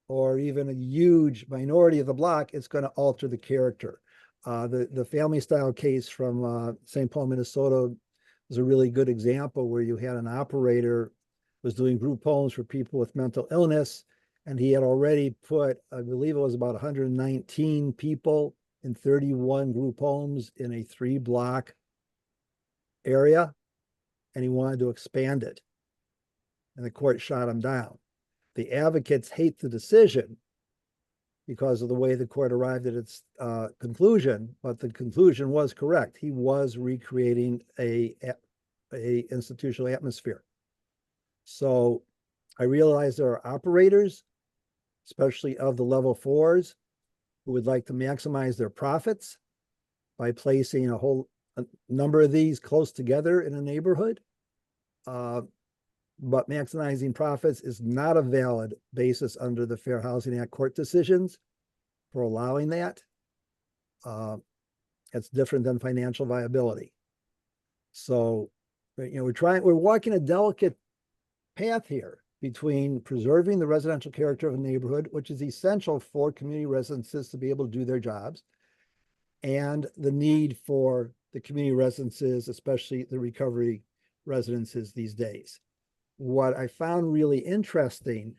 Speaker 11: or even a huge minority of the block, it's going to alter the character. The family style case from St. Paul, Minnesota is a really good example where you had an operator was doing group homes for people with mental illness, and he had already put, I believe it was about 119 people in 31 group homes in a 3-block area, and he wanted to expand it. And the court shot him down. The advocates hate the decision because of the way the court arrived at its conclusion, but the conclusion was correct. He was recreating a institutional atmosphere. So I realize there are operators, especially of the level 4s, who would like to maximize their profits by placing a number of these close together in a neighborhood. But maximizing profits is not a valid basis under the Fair Housing Act court decisions for allowing that. It's different than financial viability. So, we're walking a delicate path here between preserving the residential character of a neighborhood, which is essential for community residences to be able to do their jobs, and the need for the community residences, especially the recovery residences these days. What I found really interesting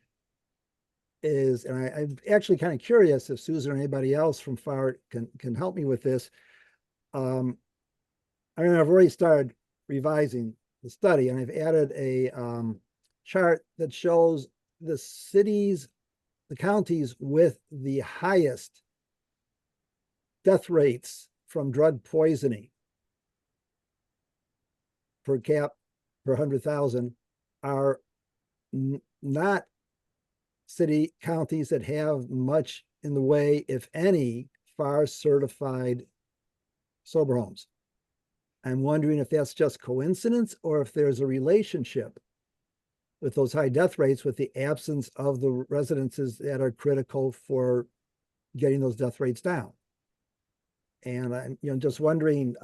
Speaker 11: is, and I'm actually kind of curious if Susan or anybody else from FAR can help me with this. I mean, I've already started revising the study, and I've added a chart that shows the cities, the counties with the highest death rates from drug poisoning per 100,000 are not counties that have much in the way, if any, FAR certified sober homes. I'm wondering if that's just coincidence or if there's a relationship with those high death rates with the absence of the residences that are critical for getting those death rates down. And I'm just wondering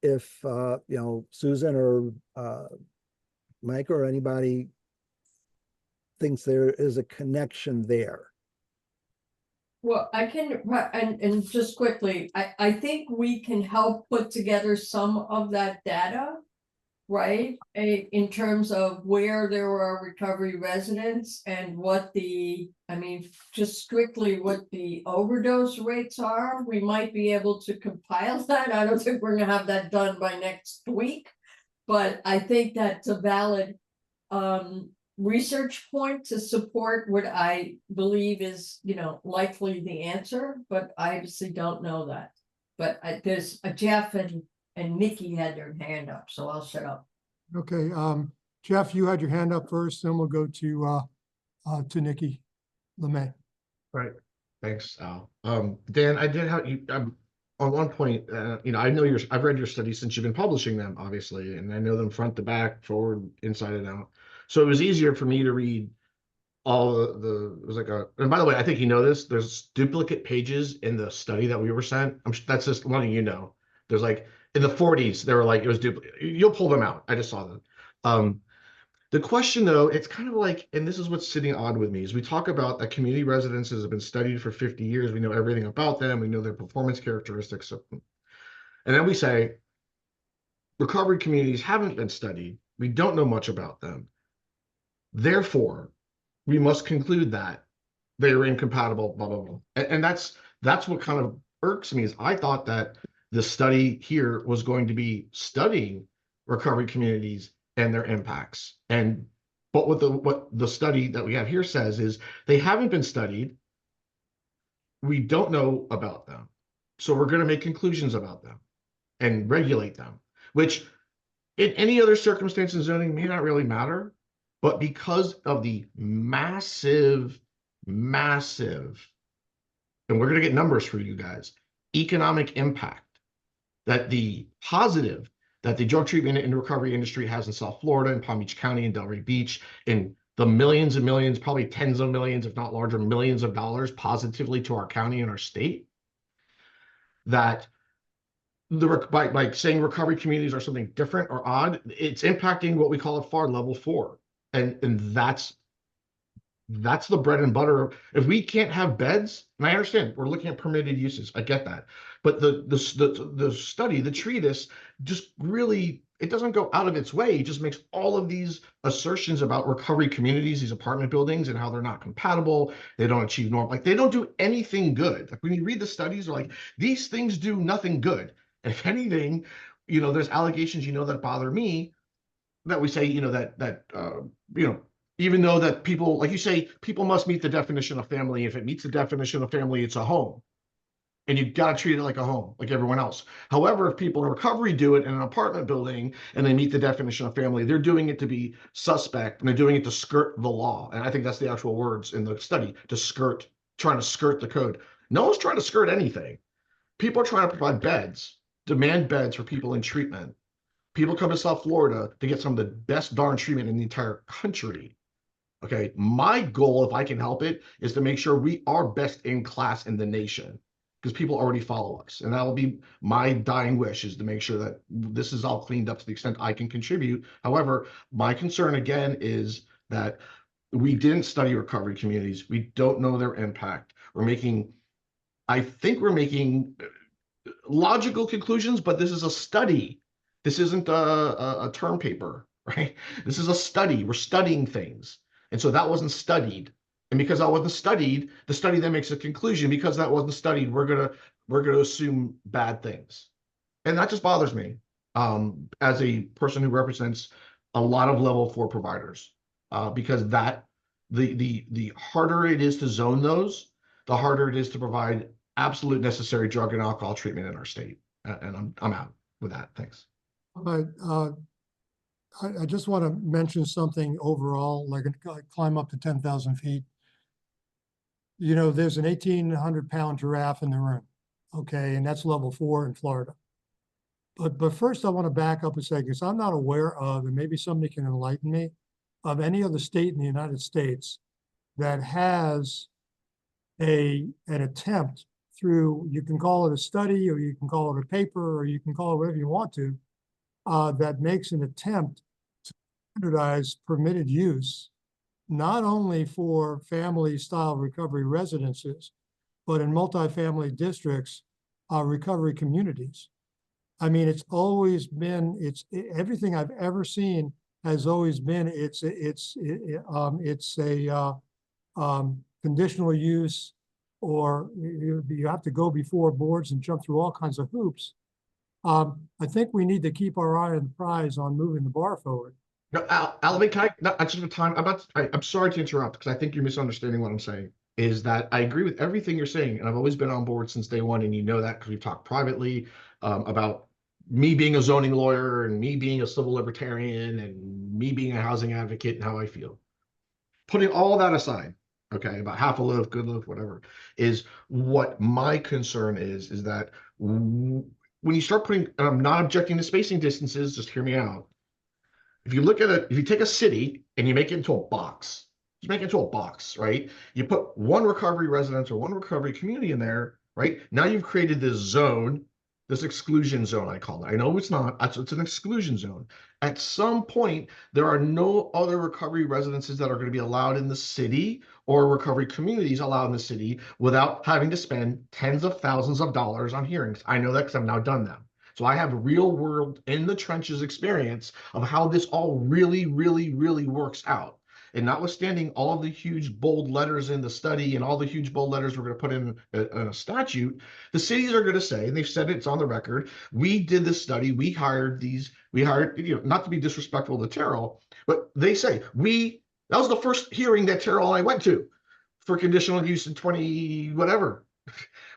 Speaker 11: if Susan or Mike or anybody thinks there is a connection there.
Speaker 2: Well, I can, and just quickly, I think we can help put together some of that data, right? In terms of where there are recovery residents and what just strictly what the overdose rates are. We might be able to compile that. I don't think we're gonna have that done by next week, but I think that's a valid research point to support what I believe is, likely the answer, but I obviously don't know that. But there's a Jeff and Nikki had their hand up, so I'll shut up.
Speaker 1: Okay, Jeff, you had your hand up first, then we'll go to Nikki LeMay.
Speaker 6: Right. Thanks, Al. Dan, I did have you on one point, I know I've read your studies since you've been publishing them, obviously, and I know them front to back, forward, inside and out. So it was easier for me to read all it was like and by the way, I think there's duplicate pages in the study that we were sent. That's just letting you know. There's like, in the 40s, they were like, it was duplicate. You'll pull them out. I just saw them. The question though, it's kind of like, and this is what's sitting odd with me, is we talk about that community residences have been studied for 50 years. We know everything about them. We know their performance characteristics. And then we say, recovery communities haven't been studied. We don't know much about them. Therefore, we must conclude that they are incompatible, blah, blah, blah. And that's what kind of irks me, is I thought that the study here was going to be studying recovery communities and their impacts. But what the study that we have here says is they haven't been studied. We don't know about them. So we're going to make conclusions about them and regulate them, which in any other circumstance in zoning may not really matter. But because of the massive, and we're going to get numbers for you guys, economic impact that the drug treatment and recovery industry has in South Florida, in Palm Beach County, in Delray Beach, in the millions and millions, probably tens of millions, if not larger, millions of dollars positively to our county and our state, that by saying recovery communities are something different or odd, it's impacting what we call a FAR level 4. And that's the bread and butter. If we can't have beds, and I understand we're looking at permitted uses, I get that. But the study, the treatise, just really it doesn't go out of its way. It just makes all of these assertions about recovery communities, these apartment buildings, and how they're not compatible. They don't achieve normal, like they don't do anything good. Like when you read the studies, they're like, these things do nothing good. And if anything, there's allegations, that bother me, that we say, even though that people, like you say, people must meet the definition of family. If it meets the definition of family, it's a home. And you got to treat it like a home, like everyone else. However, if people in recovery do it in an apartment building and they meet the definition of family, they're doing it to be suspect and they're doing it to skirt the law. And I think that's the actual words in the study, trying to skirt the code. No one's trying to skirt anything. People are trying to provide beds, demand beds for people in treatment. People come to South Florida to get some of the best darn treatment in the entire country. Okay, my goal, if I can help it, is to make sure we are best in class in the nation, because people already follow us. And that will be my dying wish, is to make sure that this is all cleaned up to the extent I can contribute. However, my concern again is that we didn't study recovery communities. We don't know their impact. I think we're making logical conclusions, but this is a study. This isn't a term paper, right? This is a study. We're studying things. And so that wasn't studied. And because that wasn't studied, the study then makes a conclusion. Because that wasn't studied, we're gonna assume bad things. And that just bothers me, as a person who represents a lot of level 4 providers, because the harder it is to zone those, the harder it is to provide absolute necessary drug and alcohol treatment in our state. And I'm out with that. Thanks.
Speaker 1: But I just want to mention something overall, like climb up to 10,000 feet. There's an 1,800-pound giraffe in the room, okay, and that's level 4 in Florida. But first, I want to back up a second, because I'm not aware of, and maybe somebody can enlighten me, of any other state in the United States that has an attempt through, you can call it a study, or you can call it a paper, or you can call it whatever you want to, that makes an attempt to standardize permitted use, not only for family-style recovery residences, but in multifamily districts, recovery communities. I mean, it's always been, everything I've ever seen has always been, it's a conditional use, or you have to go before boards and jump through all kinds of hoops. I think we need to keep our eye on the prize on moving the bar forward.
Speaker 6: No, Alvin, can I, not just the time, I'm sorry to interrupt, because I think you're misunderstanding what I'm saying, is that I agree with everything you're saying, and I've always been on board since day one, and you know that because we've talked privately about me being a zoning lawyer, and me being a civil libertarian, and me being a housing advocate, and how I feel. Putting all that aside, okay, about half a loaf, good loaf, whatever, is what my concern is that when you start putting, and I'm not objecting to spacing distances, just hear me out. If you look at it, if you take a city and you make it into a box, you make it into a box, right? You put one recovery residence or one recovery community in there, right? Now you've created this zone, this exclusion zone, I call it. I know it's not, it's an exclusion zone. At some point, there are no other recovery residences that are going to be allowed in the city, or recovery communities allowed in the city, without having to spend tens of thousands of dollars on hearings. I know that because I've now done them. So I have real world in the trenches experience of how this all really, really, really works out. And notwithstanding all of the huge bold letters in the study and all the huge bold letters we're going to put in a statute, the cities are going to say, and they've said it's on the record, we did this study, we hired, not to be disrespectful to Terrell, but they say, that was the first hearing that Terrell and I went to for conditional use in 20 whatever,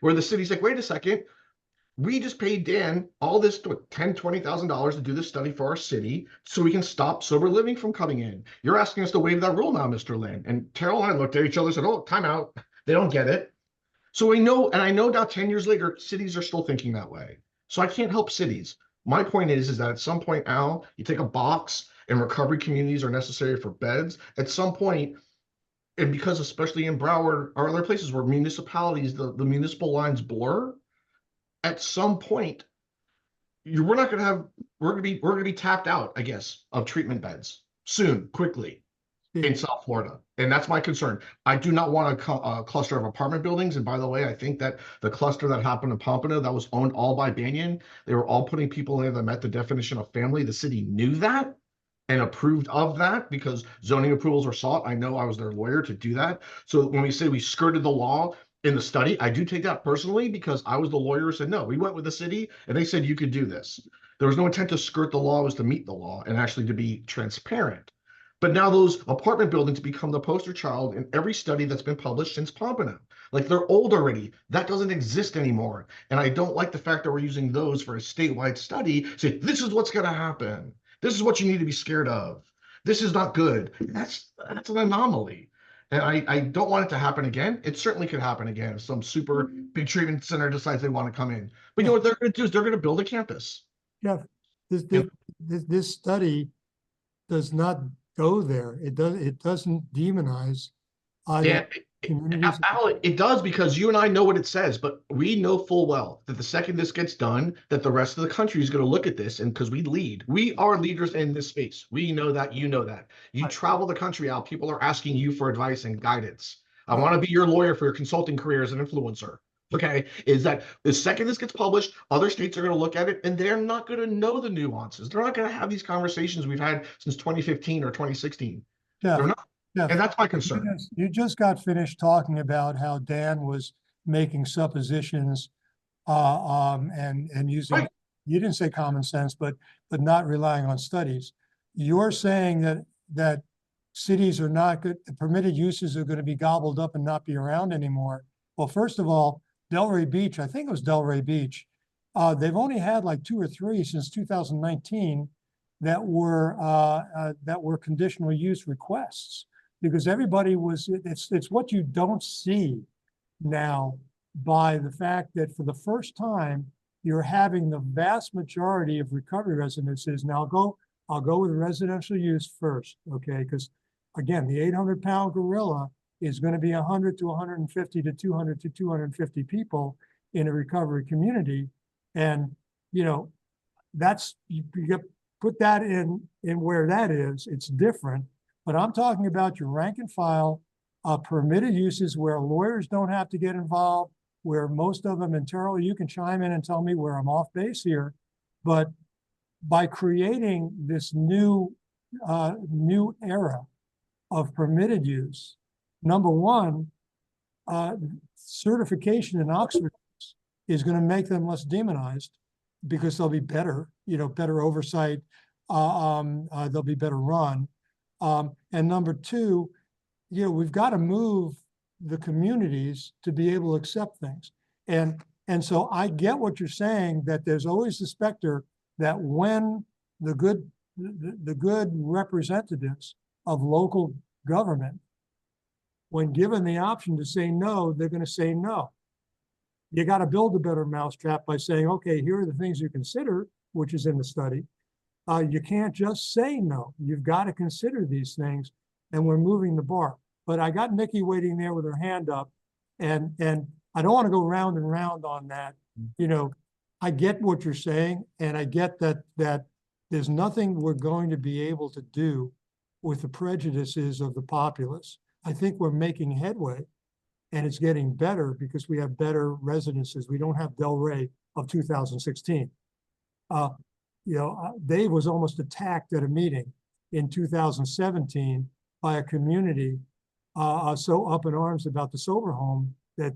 Speaker 6: where the city's like, wait a second, we just paid Dan all this $10,000, $20,000 to do this study for our city so we can stop sober living from coming in. You're asking us to waive that rule now, Mr. Lynn. And Terrell and I looked at each other and said, oh, time out. They don't get it. So we know, and I know now 10 years later, cities are still thinking that way. So I can't help cities. My point is that at some point, Al, you take a box and recovery communities are necessary for beds. At some point, and because especially in Broward or other places where municipalities, the municipal lines blur, at some point, we're going to be tapped out, I guess, of treatment beds soon, quickly in South Florida. And that's my concern. I do not want a cluster of apartment buildings. And by the way, I think that the cluster that happened in Pompano that was owned all by Banyan, they were all putting people in there that met the definition of family. The city knew that and approved of that because zoning approvals were sought. I know I was their lawyer to do that. So when we say we skirted the law in the study, I do take that personally because I was the lawyer who said, no, we went with the city and they said you could do this. There was no intent to skirt the law, it was to meet the law and actually to be transparent. But now those apartment buildings become the poster child in every study that's been published since Pompano. Like they're old already. That doesn't exist anymore. And I don't like the fact that we're using those for a statewide study. Say, this is what's going to happen. This is what you need to be scared of. This is not good. That's an anomaly. And I don't want it to happen again. It certainly could happen again if some super big treatment center decides they want to come in. But you know what they're going to do is they're going to build a campus.
Speaker 1: Jeff, this study does not go there. It doesn't demonize
Speaker 6: Yeah,
Speaker 1: communities.
Speaker 6: Al, it does because you and I know what it says, but we know full well that the second this gets done, that the rest of the country is going to look at this, and because we are leaders in this space. We know that, you know that. You travel the country, Al, people are asking you for advice and guidance. I want to be your lawyer for your consulting career as an influencer. Okay, is that the second this gets published, other states are going to look at it and they're not going to know the nuances. They're not going to have these conversations we've had since 2015 or 2016.
Speaker 1: Yeah.
Speaker 6: They're not.
Speaker 1: Yeah.
Speaker 6: And that's my concern.
Speaker 1: You just got finished talking about how Dan was making suppositions and using,
Speaker 6: Right.
Speaker 1: You didn't say common sense, but not relying on studies. You're saying that cities are not good, the permitted uses are going to be gobbled up and not be around anymore. Well, first of all, Delray Beach, I think it was Delray Beach, they've only had like 2 or 3 since 2019 that were conditional use requests. Because everybody it's what you don't see now by the fact that for the first time, you're having the vast majority of recovery residences. Now I'll go with residential use first, okay? Because again, the 800-pound gorilla is going to be 100 to 150 to 200 to 250 people in a recovery community. And, you know, that's, you put that in where that is, it's different. But I'm talking about your rank and file permitted uses where lawyers don't have to get involved, where most of them, and Terrell, you can chime in and tell me where I'm off base here. But by creating this new era of permitted use, number one, certification in Oxford is going to make them less demonized because they'll be better, better oversight. They'll be better run. And number two, we've got to move the communities to be able to accept things. And so I get what you're saying, that there's always the specter that when the good representatives of local government, when given the option to say no, they're going to say no. You got to build a better mousetrap by saying, okay, here are the things you consider, which is in the study. You can't just say no. You've got to consider these things, and we're moving the bar. But I got Nikki waiting there with her hand up, and I don't want to go round and round on that. I get what you're saying, and I get that there's nothing we're going to be able to do with the prejudices of the populace. I think we're making headway, and it's getting better because we have better residences. We don't have Delray of 2016. Dave was almost attacked at a meeting in 2017 by a community so up in arms about the sober home that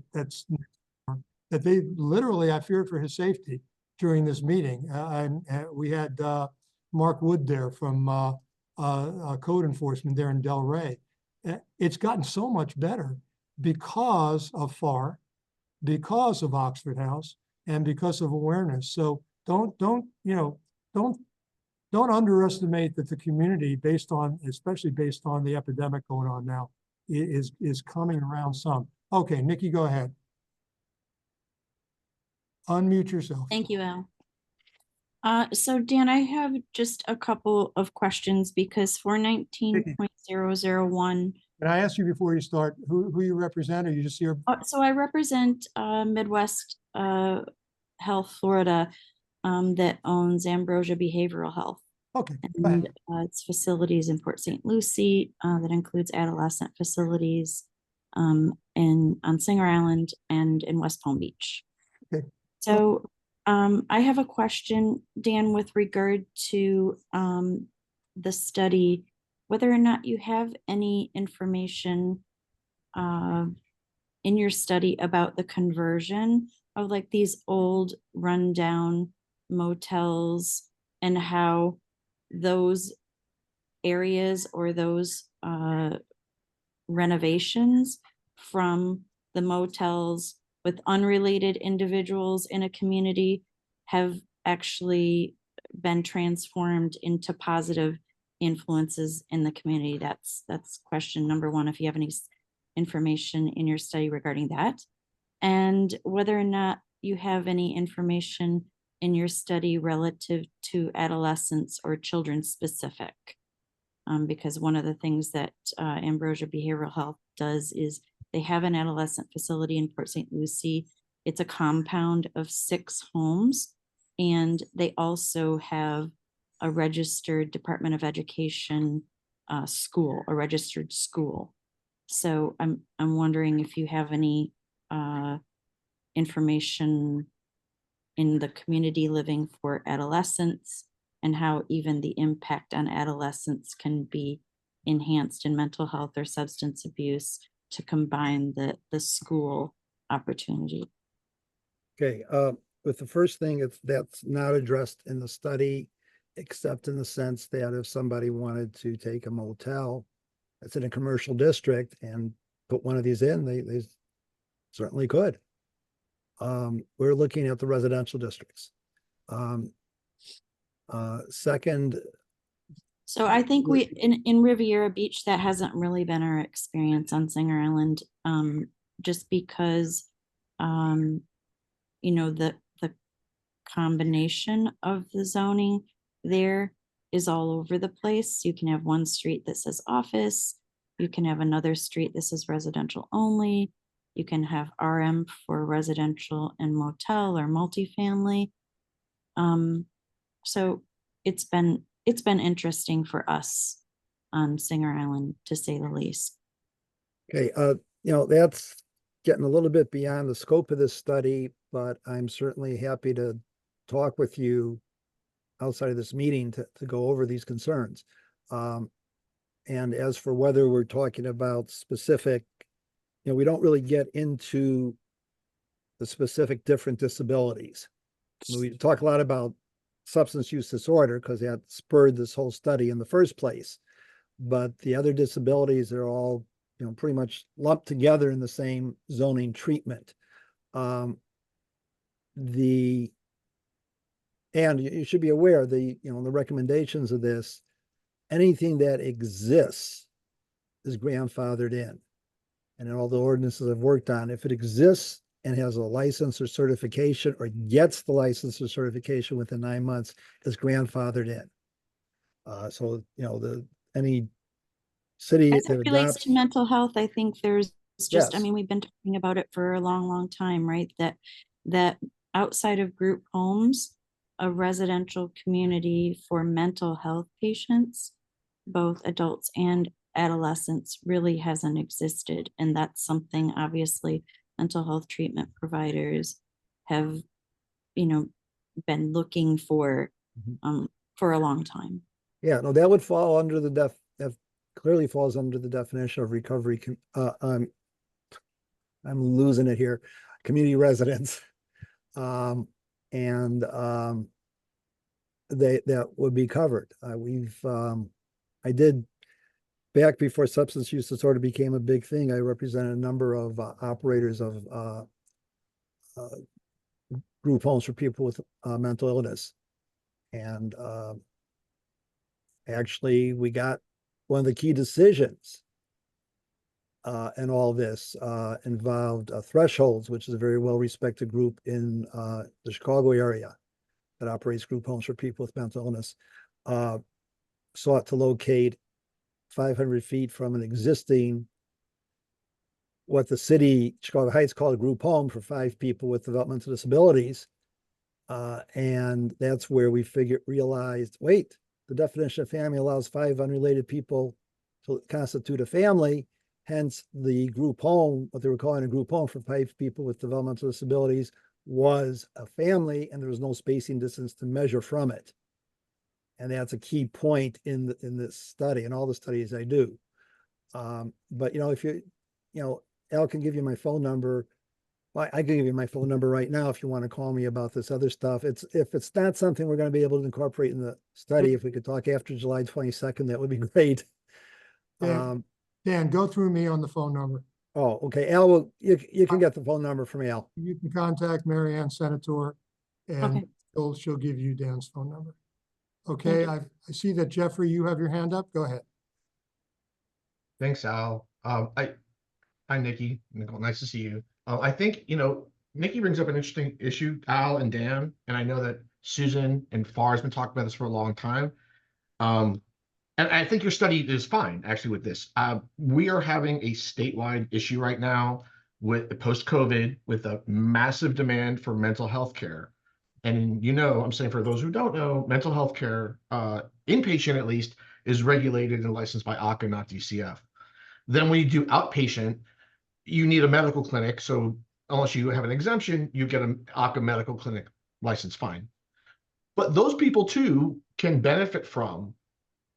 Speaker 1: they literally, I feared for his safety during this meeting. And we had Mark Wood there from code enforcement there in Delray. It's gotten so much better because of FAR, because of Oxford House, and because of awareness. So don't underestimate that the community, especially based on the epidemic going on now, is coming around some. Okay, Nikki, go ahead. Unmute yourself.
Speaker 14: Thank you, Al. So Dan, I have just a couple of questions because for 19.001.
Speaker 1: Can I ask you before you start, who you represent, or you just here?
Speaker 14: So I represent Midwest Health Florida that owns Ambrosia Behavioral Health.
Speaker 1: Okay, go ahead.
Speaker 14: And it's facilities in Port St. Lucie, that includes adolescent facilities on Singer Island and in West Palm Beach.
Speaker 1: Okay.
Speaker 14: So I have a question, Dan, with regard to the study, whether or not you have any information in your study about the conversion of like these old rundown motels and how those areas or those renovations from the motels with unrelated individuals in a community have actually been transformed into positive influences in the community. That's question number one, if you have any information in your study regarding that, and whether or not you have any information in your study relative to adolescents or children specific. Because one of the things that Ambrosia Behavioral Health does is they have an adolescent facility in Port St. Lucie. It's a compound of 6 homes, and they also have a registered Department of Education school, a registered school. So I'm wondering if you have any information in the community living for adolescents and how even the impact on adolescents can be enhanced in mental health or substance abuse to combine the school opportunity.
Speaker 11: Okay, with the first thing, that's not addressed in the study, except in the sense that if somebody wanted to take a motel that's in a commercial district and put one of these in, they certainly could. We're looking at the residential districts. Second.
Speaker 14: So I think we in Riviera Beach, that hasn't really been our experience on Singer Island, just because you know, the combination of the zoning there is all over the place. You can have one street that says office, you can have another street that says residential only, you can have RM for residential and motel or multifamily. So it's been interesting for us on Singer Island, to say the least.
Speaker 11: Okay, you know, that's getting a little bit beyond the scope of this study, but I'm certainly happy to talk with you outside of this meeting to go over these concerns. And as for whether we're talking about specific, you know, we don't really get into the specific different disabilities. We talk a lot about substance use disorder because that spurred this whole study in the first place. But the other disabilities are all, you know, pretty much lumped together in the same zoning treatment. And you should be aware, the recommendations of this, anything that exists is grandfathered in. And in all the ordinances I've worked on, if it exists and has a license or certification or gets the license or certification within 9 months, is grandfathered in. So, you know, any city
Speaker 14: As
Speaker 11: that
Speaker 14: it relates
Speaker 11: adopts.
Speaker 14: to mental health, I think there's just, I
Speaker 11: Yes.
Speaker 14: mean, we've been talking about it for a long, long time, right? That outside of group homes, a residential community for mental health patients, both adults and adolescents, really hasn't existed. And that's something obviously mental health treatment providers have, you know, been looking for a long time.
Speaker 11: Yeah, no, that would fall under the that clearly falls under the definition of recovery. I'm losing it here. Community residents. That would be covered. I did, back before substance use disorder became a big thing, I represented a number of operators of group homes for people with mental illness. And actually, we got one of the key decisions and all this involved Thresholds, which is a very well-respected group in the Chicago area that operates group homes for people with mental illness, sought to locate 500 feet from an existing, what the city, Chicago Heights, called a group home for 5 people with developmental disabilities. And that's where we realized, wait, the definition of family allows 5 unrelated people to constitute a family. Hence, the group home, what they were calling a group home for 5 people with developmental disabilities, was a family, and there was no spacing distance to measure from it. And that's a key point in this study and all the studies I do. But if Al can give you my phone number. Well, I can give you my phone number right now if you want to call me about this other stuff. If it's not something we're going to be able to incorporate in the study, if we could talk after July 22nd, that would be great.
Speaker 1: Dan, go through me on the phone number.
Speaker 11: Oh, okay. Al, you can get the phone number from Al.
Speaker 1: You can contact Mary Ann Senator, and she'll give you Dan's phone number. Okay, I see that Jeffrey, you have your hand up. Go ahead.
Speaker 6: Thanks, Al. Hi, Nikki. Nicole, nice to see you. I think, Nikki brings up an interesting issue, Al and Dan, and I know that Susan and Far has been talking about this for a long time. And I think your study is fine, actually, with this. We are having a statewide issue right now with post-COVID, with a massive demand for mental health care. And I'm saying for those who don't know, mental health care, inpatient at least, is regulated and licensed by ACA, not DCF. Then when you do outpatient, you need a medical clinic. So unless you have an exemption, you get an ACA medical clinic license, fine. But those people too can benefit from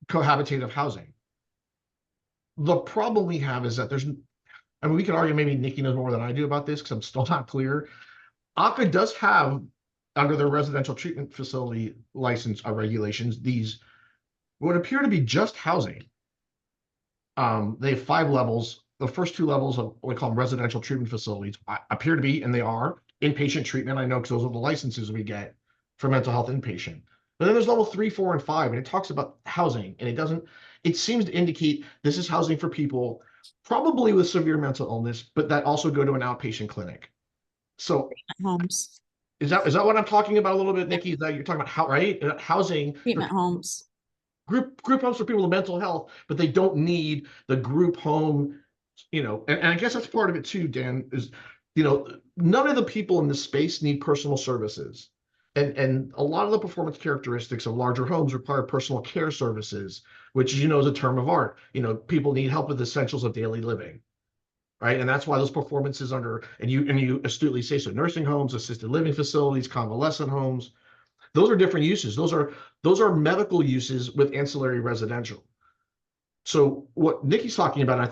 Speaker 6: cohabitative housing. The problem we have is that we could argue, maybe Nikki knows more than I do about this because I'm still not clear. ACA does have, under their residential treatment facility license regulations, these would appear to be just housing. They have 5 levels. The first 2 levels of what we call residential treatment facilities appear to be, and they are, inpatient treatment. I know because those are the licenses we get for mental health inpatient. But then there's level 3, 4, and 5, and it talks about housing, and it seems to indicate this is housing for people probably with severe mental illness, but that also go to an outpatient clinic. So
Speaker 14: homes.
Speaker 6: Is that what I'm talking about a little bit, Nikki? Is that you're talking about how, right? Housing.
Speaker 14: Treatment homes.
Speaker 6: Group homes for people with mental health, but they don't need the group home, and I guess that's part of it too, Dan, is, none of the people in this space need personal services. And a lot of the performance characteristics of larger homes require personal care services, which, is a term of art. People need help with essentials of daily living. Right. And that's why those performances and you astutely say so, nursing homes, assisted living facilities, convalescent homes, those are different uses. Those are medical uses with ancillary residential. So what Nikki's talking about, I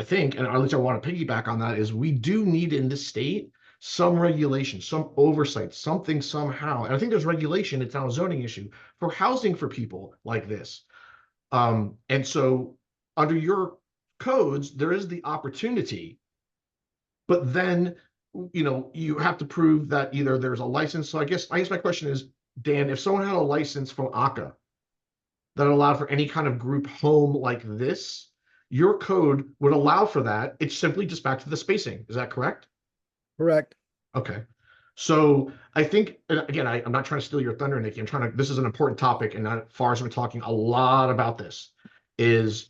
Speaker 6: think, and at least I want to piggyback on that, is we do need in this state some regulation, some oversight, something somehow. And I think there's regulation, it's not a zoning issue, for housing for people like this. And so under your codes, there is the opportunity, but then, you have to prove that either there's a license. So I guess my question is, Dan, if someone had a license from ACA that allowed for any kind of group home like this, your code would allow for that. It's simply just back to the spacing. Is that correct?
Speaker 11: Correct.
Speaker 6: Okay. So I think, and again, I'm not trying to steal your thunder, Nikki. This is an important topic, and as far as we're talking a lot about this, is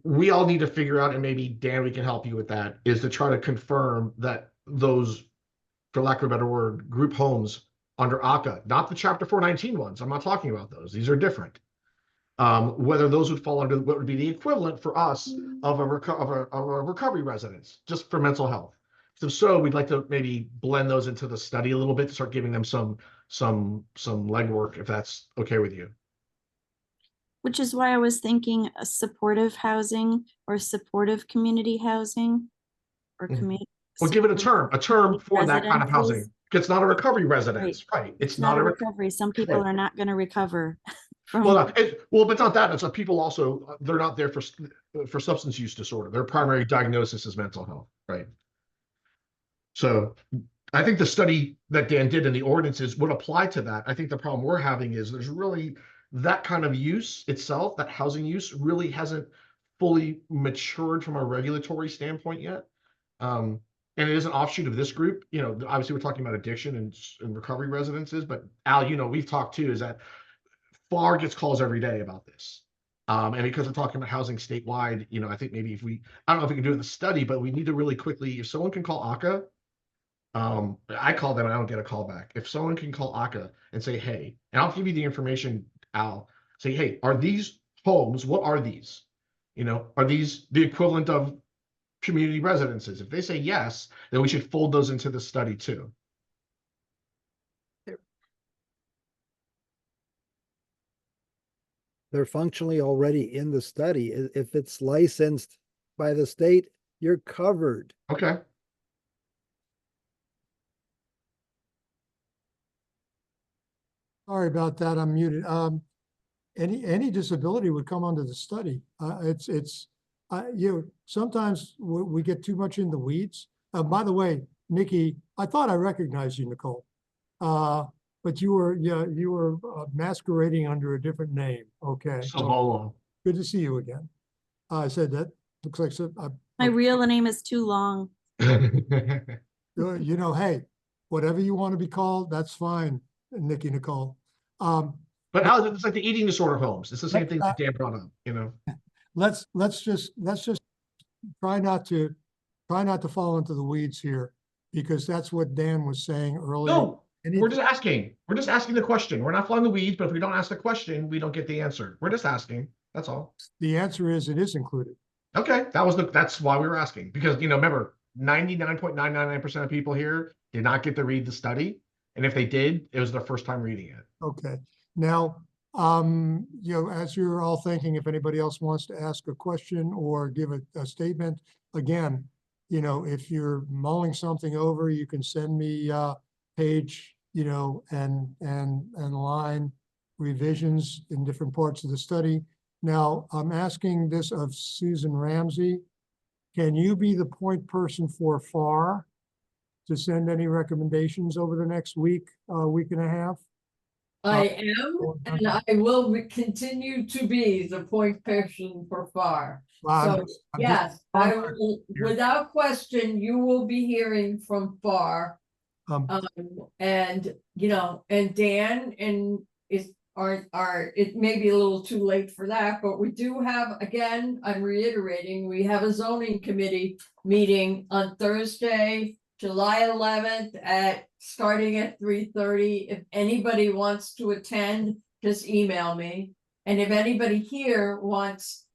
Speaker 6: we all need to figure out, and maybe Dan, we can help you with that, is to try to confirm that those, for lack of a better word, group homes under ACA, not the Chapter 419 ones. I'm not talking about those. These are different. Whether those would fall under what would be the equivalent for us of a recovery residence, just for mental health. So we'd like to maybe blend those into the study a little bit to start giving them some legwork, if that's okay with you.
Speaker 14: Which is why I was thinking a supportive housing or supportive community housing or community.
Speaker 6: Well, give it a term for that kind of housing. It's not a recovery residence, right? It's not a
Speaker 14: recovery. Some people are not going to recover from.
Speaker 6: Well, but it's not that. It's people also, they're not there for substance use disorder. Their primary diagnosis is mental health, right? So I think the study that Dan did in the ordinances would apply to that. I think the problem we're having is there's really that kind of use itself, that housing use really hasn't fully matured from a regulatory standpoint yet. And it is an offshoot of this group. Obviously we're talking about addiction and recovery residences, but Al, we've talked too, is that FAR gets calls every day about this. And because we're talking about housing statewide, I think maybe I don't know if we can do it in the study, but we need to really quickly, if someone can call ACA, I call them and I don't get a call back. If someone can call ACA and say, hey, and I'll give you the information, Al, Say, hey, are these homes, what are these? You know, are these the equivalent of community residences? If they say yes, then we should fold those into the study too.
Speaker 11: They're functionally already in the study. If it's licensed by the state, you're covered.
Speaker 6: Okay.
Speaker 1: Sorry about that, I'm muted. Any disability would come under the study. Sometimes we get too much in the weeds. By the way, Nikki, I thought I recognized you, Nicole. But you were masquerading under a different name. Okay.
Speaker 6: So
Speaker 1: Good to see you again. I said that looks like
Speaker 14: My real name is too long.
Speaker 1: you know, hey, whatever you want to be called, that's fine, Nikki Nicole.
Speaker 6: But how it's like the eating disorder homes. It's the same thing that Dan brought up, you know.
Speaker 1: Let's just try not to fall into the weeds here, because that's what Dan was saying earlier.
Speaker 6: No, we're just asking. We're just asking the question. We're not flying the weeds, but if we don't ask the question, we don't get the answer. We're just asking. That's all.
Speaker 1: The answer is it is included.
Speaker 6: Okay, that's why we were asking, because remember, 99.999% of people here did not get to read the study, and if they did, it was their first time reading it.
Speaker 1: Okay. Now, as you're all thinking, if anybody else wants to ask a question or give a statement, again, if you're mulling something over, you can send me page, and line revisions in different parts of the study. Now, I'm asking this of Susan Ramsey. Can you be the point person for FAR to send any recommendations over the next week and a half?
Speaker 2: I am, and I will continue to be the point person for FAR. So, yes, I will, without question, you will be hearing from FAR. And Dan it may be a little too late for that, but we do have, again, I'm reiterating, we have a zoning committee meeting on Thursday, July 11th starting at 3:30. If anybody wants to attend, just email me. And if anybody here wants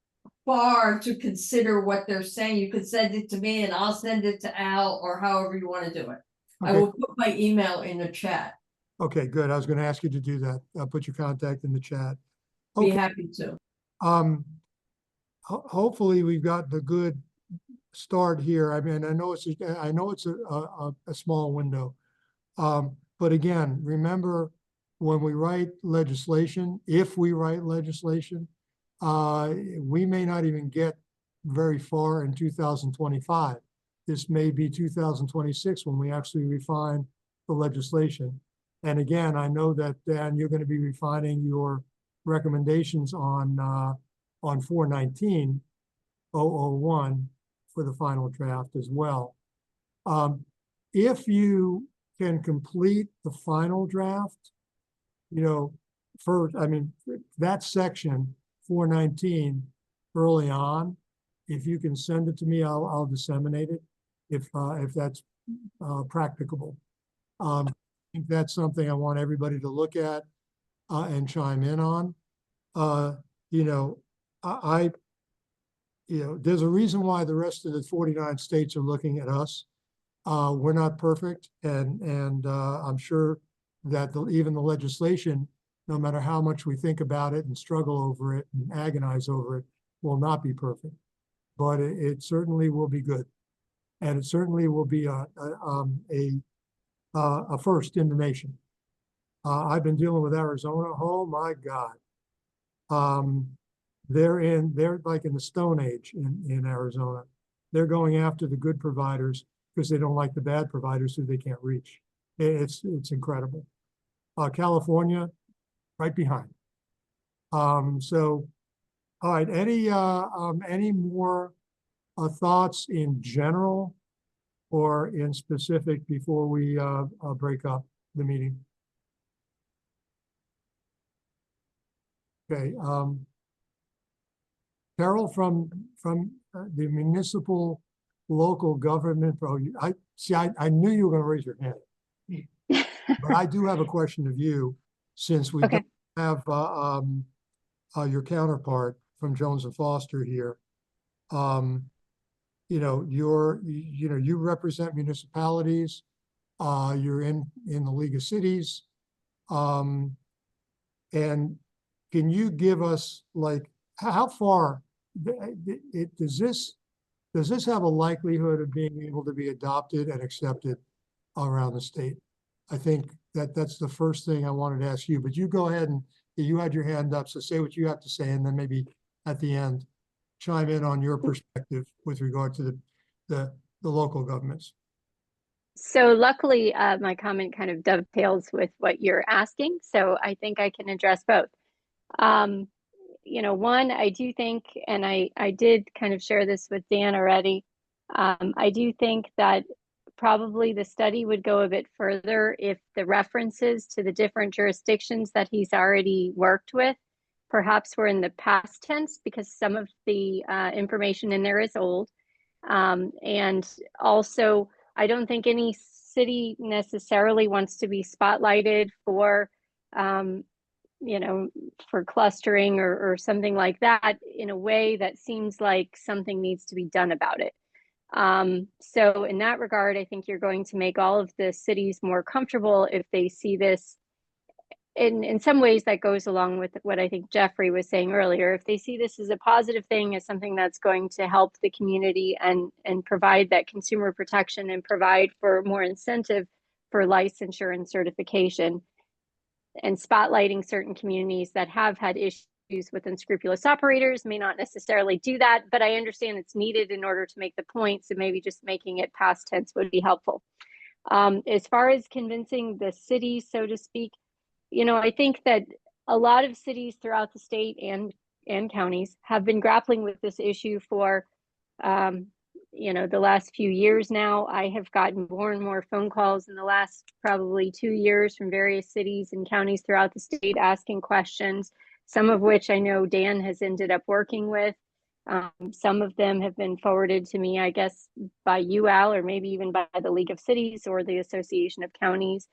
Speaker 2: FAR to consider what they're saying, you can send it to me and I'll send it to Al, or however you want to do it.
Speaker 1: Okay.
Speaker 2: I will put my email in the chat.
Speaker 1: Okay, good. I was going to ask you to do that. I'll put your contact in the chat.
Speaker 2: Be happy to.
Speaker 1: Hopefully we've got a good start here. I mean, I know it's a small window. But again, remember, when we write legislation, if we write legislation, we may not even get very far in 2025. This may be 2026 when we actually refine the legislation. And again, I know that, Dan, you're going to be refining your recommendations on 419-001 for the final draft as well. If you can complete the final draft, that section 419 early on, if you can send it to me, I'll disseminate it if that's practicable. I think that's something I want everybody to look at and chime in on. There's a reason why the rest of the 49 states are looking at us. We're not perfect, and I'm sure that even the legislation, no matter how much we think about it and struggle over it and agonize over it, will not be perfect. But it certainly will be good, and it certainly will be a first in the nation. I've been dealing with Arizona. Oh my God. They're like in the Stone Age in Arizona. They're going after the good providers because they don't like the bad providers who they can't reach. It's incredible. California, right behind. So, all right. Any more thoughts in general or in specific before we break up the meeting? Okay. Carol from the municipal local government. I knew you were going to raise your hand, but I do have a question of you, since we don't have your counterpart from Jones and Foster here. You know, you represent municipalities, you're in the League of Cities. And can you give us, like, how far does this have a likelihood of being able to be adopted and accepted around the state? I think that's the first thing I wanted to ask you, but you go ahead and you had your hand up, so say what you have to say, and then maybe at the end, chime in on your perspective with regard to the local governments.
Speaker 8: So luckily, my comment kind of dovetails with what you're asking, so I think I can address both. You know, one, I do think, and I did kind of share this with Dan already, I do think that probably the study would go a bit further if the references to the different jurisdictions that he's already worked with perhaps were in the past tense, because some of the information in there is old. And also, I don't think any city necessarily wants to be spotlighted for, you know, for clustering or something like that in a way that seems like something needs to be done about it. So in that regard, I think you're going to make all of the cities more comfortable if they see this. In some ways, that goes along with what I think Jeffrey was saying earlier. If they see this as a positive thing, as something that's going to help the community and provide that consumer protection and provide for more incentive for licensure and certification, and spotlighting certain communities that have had issues with unscrupulous operators may not necessarily do that, but I understand it's needed in order to make the point, so maybe just making it past tense would be helpful. As far as convincing the cities, so to speak, you know, I think that a lot of cities throughout the state and counties have been grappling with this issue for, you know, the last few years now. I have gotten more and more phone calls in the last probably 2 years from various cities and counties throughout the state asking questions, some of which I know Dan has ended up working with. Some of them have been forwarded to me, I guess, by you, Al, or maybe even by the League of Cities or the Association of Counties.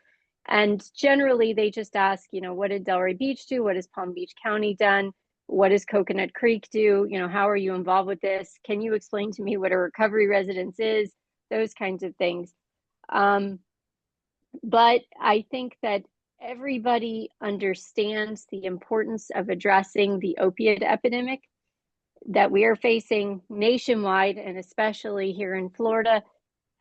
Speaker 8: And generally, they just ask, you know, what did Delray Beach do? What has Palm Beach County done? What does Coconut Creek do? You know, how are you involved with this? Can you explain to me what a recovery residence is? Those kinds of things. But I think that everybody understands the importance of addressing the opiate epidemic that we are facing nationwide, and especially here in Florida.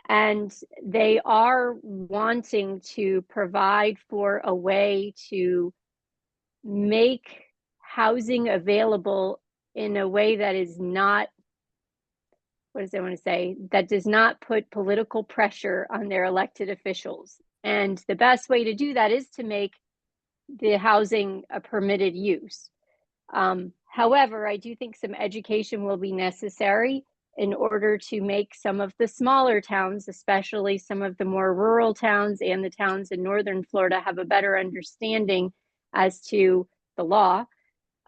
Speaker 8: And they are wanting to provide for a way to make housing available in a way that is not, what does I want to say, that does not put political pressure on their elected officials. And the best way to do that is to make the housing a permitted use. However, I do think some education will be necessary in order to make some of the smaller towns, especially some of the more rural towns and the towns in northern Florida, have a better understanding as to the law.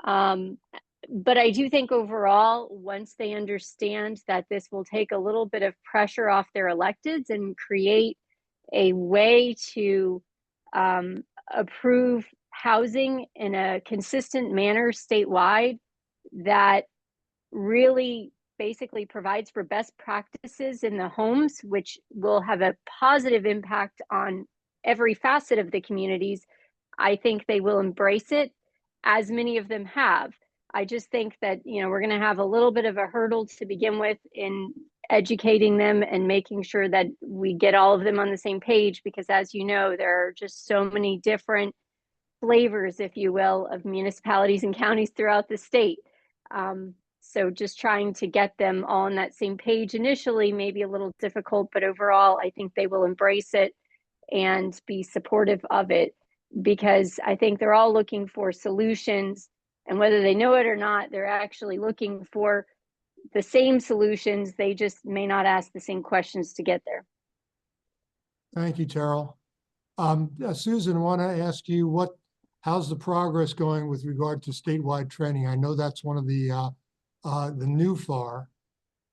Speaker 8: But I do think overall, once they understand that this will take a little bit of pressure off their electeds and create a way to approve housing in a consistent manner statewide that really basically provides for best practices in the homes, which will have a positive impact on every facet of the communities, I think they will embrace it, as many of them have. I just think that, you know, we're going to have a little bit of a hurdle to begin with in educating them and making sure that we get all of them on the same page, because as you know, there are just so many different flavors, if you will, of municipalities and counties throughout the state. So just trying to get them all on that same page initially may be a little difficult, but overall, I think they will embrace it and be supportive of it, because I think they're all looking for solutions, and whether they know it or not, they're actually looking for the same solutions. They just may not ask the same questions to get there.
Speaker 1: Thank you, Terrell. Susan, I want to ask you how's the progress going with regard to statewide training? I know that's one of the new FAR.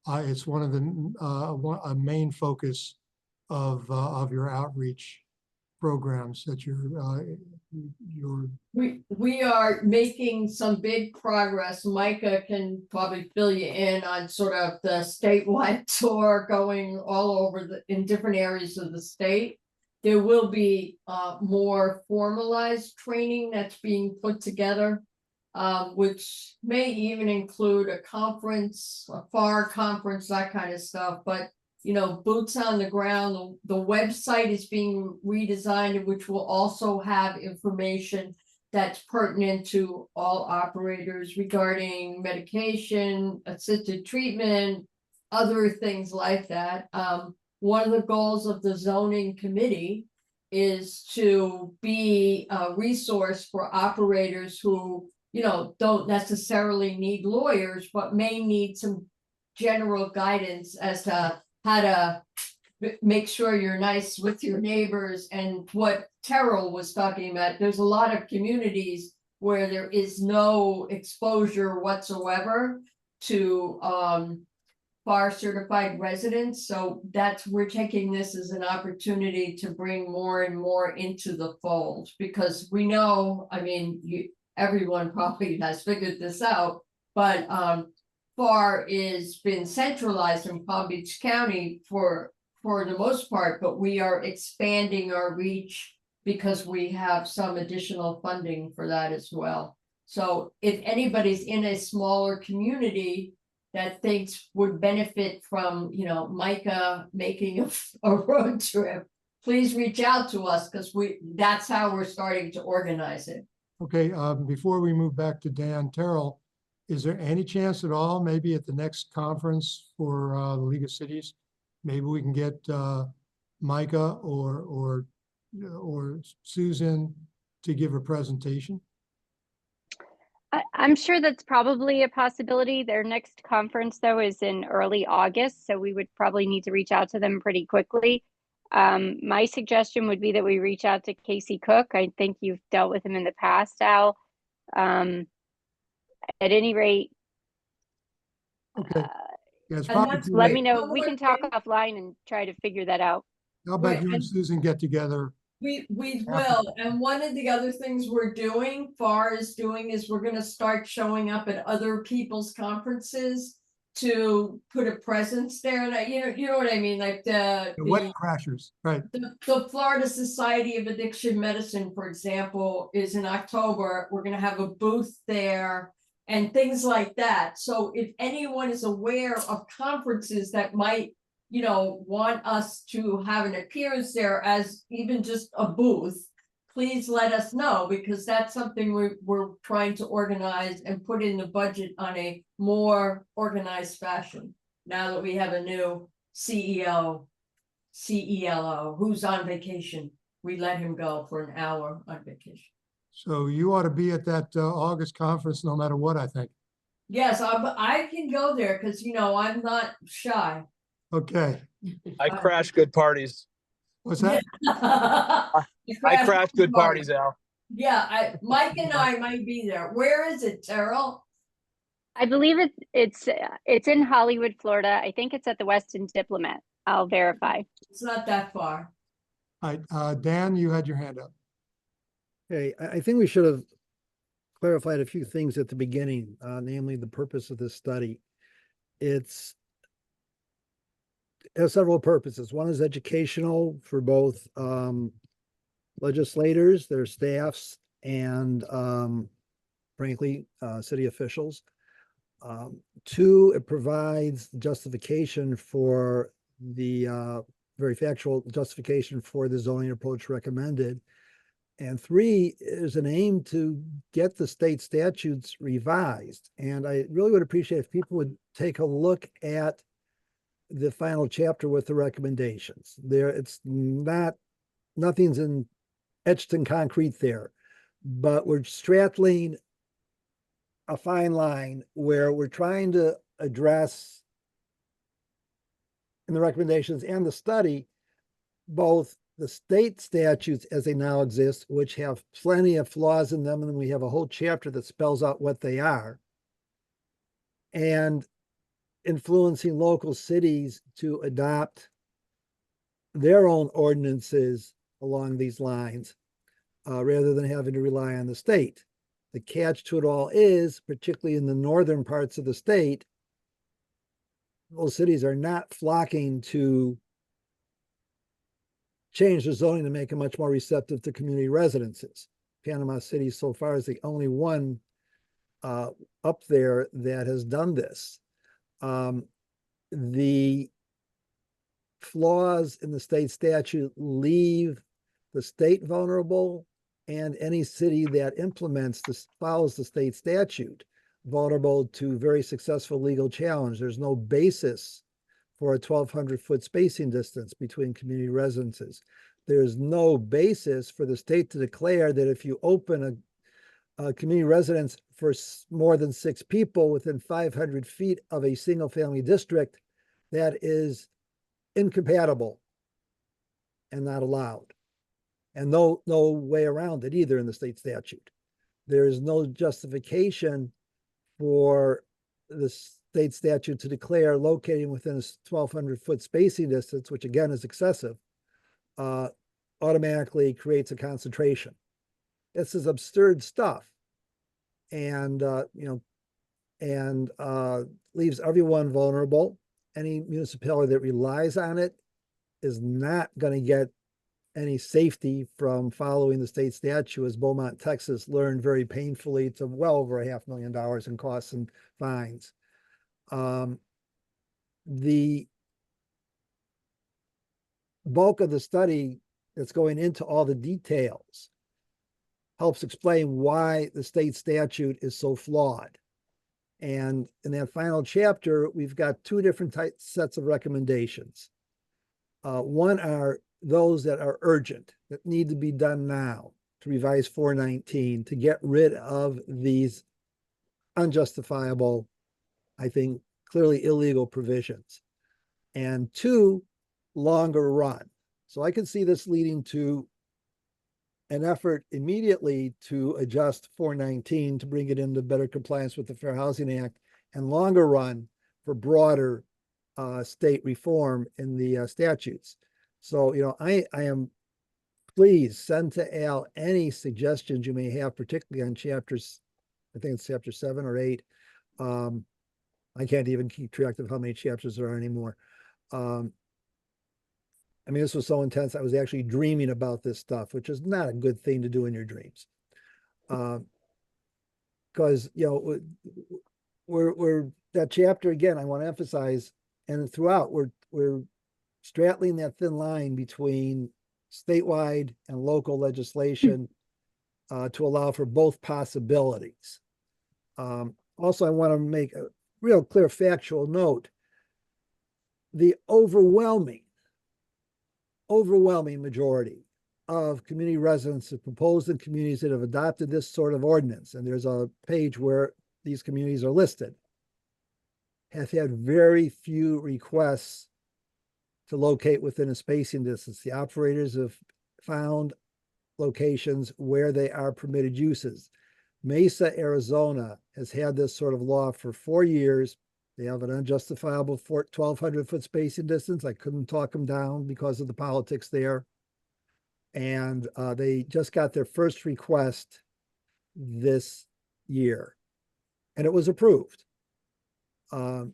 Speaker 1: It's one of the a main focus of your outreach. programs that you're,
Speaker 2: We are making some big progress. Micah can probably fill you in on sort of the statewide tour going all over in different areas of the state. There will be more formalized training that's being put together, which may even include a conference, a FAR conference, that kind of stuff. But you know, boots on the ground. The website is being redesigned, which will also have information that's pertinent to all operators regarding medication, assisted treatment, other things like that. One of the goals of the zoning committee is to be a resource for operators who, you know, don't necessarily need lawyers, but may need some general guidance as to how to make sure you're nice with your neighbors. And what Terrell was talking about, there's a lot of communities where there is no exposure whatsoever to FAR certified residents. So we're taking this as an opportunity to bring more and more into the fold, because we know, I mean, everyone probably has figured this out, but FAR is been centralized in Palm Beach County for the most part, but we are expanding our reach because we have some additional funding for that as well. So if anybody's in a smaller community that thinks would benefit from, you know, Micah making a road trip, please reach out to us, because that's how we're starting to organize it.
Speaker 1: okay, before we move back to Dan Terrell, is there any chance at all, maybe at the next conference for the League of Cities, maybe we can get Micah or Susan to give a presentation?
Speaker 8: I'm sure that's probably a possibility. Their next conference, though, is in early August, so we would probably need to reach out to them pretty quickly. My suggestion would be that we reach out to Casey Cook. I think you've dealt with him in the past, Al. At any rate,
Speaker 1: Okay. Yeah, it's
Speaker 2: And
Speaker 1: probably
Speaker 2: that's
Speaker 1: too
Speaker 8: let
Speaker 1: late.
Speaker 8: me know.
Speaker 2: One
Speaker 8: We
Speaker 2: more
Speaker 8: can talk
Speaker 2: thing.
Speaker 8: offline and try to figure that out.
Speaker 1: How about
Speaker 2: Right,
Speaker 1: you and
Speaker 2: and-
Speaker 1: Susan get together?
Speaker 2: We
Speaker 1: After-
Speaker 2: will, and one of the other things we're doing, FAR is doing, is we're gonna start showing up at other people's conferences to put a presence there, and you know what I mean, like
Speaker 1: The wedding crashers, right?
Speaker 2: the Florida Society of Addiction Medicine, for example, is in October. We're gonna have a booth there and things like that. So if anyone is aware of conferences that might, you know, want us to have an appearance there as even just a booth, please let us know, because that's something we're trying to organize and put in the budget on a more organized fashion. Now that we have a new CEO, CELO, who's on vacation. We let him go for an hour on vacation.
Speaker 1: So you ought to be at that August conference no matter what, I think.
Speaker 2: Yes, I can go there because, you know, I'm not shy.
Speaker 1: Okay,
Speaker 5: I crash good parties.
Speaker 1: what's that?
Speaker 5: I crash good parties, Al.
Speaker 2: Yeah, Mike and I might be there. Where is it, Terrell?
Speaker 8: I believe it's in Hollywood, Florida. I think it's at the Westin Diplomat. I'll verify.
Speaker 2: It's not that far.
Speaker 1: All right, Dan, you had your hand up.
Speaker 11: Okay, I think we should have clarified a few things at the beginning, namely the purpose of this study. It has several purposes. One is educational for both legislators, their staffs, and frankly, city officials. Two, it provides justification for the very factual justification for the zoning approach recommended. And three is an aim to get the state statutes revised. And I really would appreciate if people would take a look at the final chapter with the recommendations. It's not, nothing's etched in concrete there, but we're straddling a fine line where we're trying to address in the recommendations and the study both the state statutes as they now exist, which have plenty of flaws in them, and then we have a whole chapter that spells out what they are, and influencing local cities to adopt their own ordinances along these lines, rather than having to rely on the state. The catch to it all is, particularly in the northern parts of the state, those cities are not flocking to change their zoning to make it much more receptive to community residences. Panama City so far is the only one up there that has done this. The flaws in the state statute leave the state vulnerable, and any city that implements this, follows the state statute, vulnerable to very successful legal challenge. There's no basis for a 1,200-foot spacing distance between community residences. There's no basis for the state to declare that if you open a community residence for more than 6 people within 500 feet of a single-family district, that is incompatible and not allowed. And no way around it either in the state statute. There is no justification for the state statute to declare locating within a 1,200-foot spacing distance, which again is excessive, automatically creates a concentration. This is absurd stuff, and leaves everyone vulnerable. Any municipality that relies on it is not going to get any safety from following the state statute, as Beaumont, Texas learned very painfully, to well over $500,000 in costs and fines. The bulk of the study that's going into all the details helps explain why the state statute is so flawed. And in that final chapter, we've got 2 different sets of recommendations. One are those that are urgent, that need to be done now to revise 419, to get rid of these unjustifiable, I think, clearly illegal provisions. And 2, longer run. So I can see this leading to an effort immediately to adjust 419 to bring it into better compliance with the Fair Housing Act, and longer run for broader state reform in the statutes. So, I am, please send to Al any suggestions you may have, particularly on chapters, I think it's chapter 7 or 8. I can't even keep track of how many chapters there are anymore. I mean, this was so intense, I was actually dreaming about this stuff, which is not a good thing to do in your dreams. Because, we're that chapter, again, I want to emphasize, and throughout, we're straddling that thin line between statewide and local legislation to allow for both possibilities. Also, I want to make a real clear factual note. The overwhelming majority of community residents have proposed in communities that have adopted this sort of ordinance, and there's a page where these communities are listed, have had very few requests to locate within a spacing distance. The operators have found locations where they are permitted uses. Mesa, Arizona has had this sort of law for 4 years. They have an unjustifiable 1,200-foot spacing distance. I couldn't talk them down because of the politics there. And they just got their first request this year, and it was approved. Delray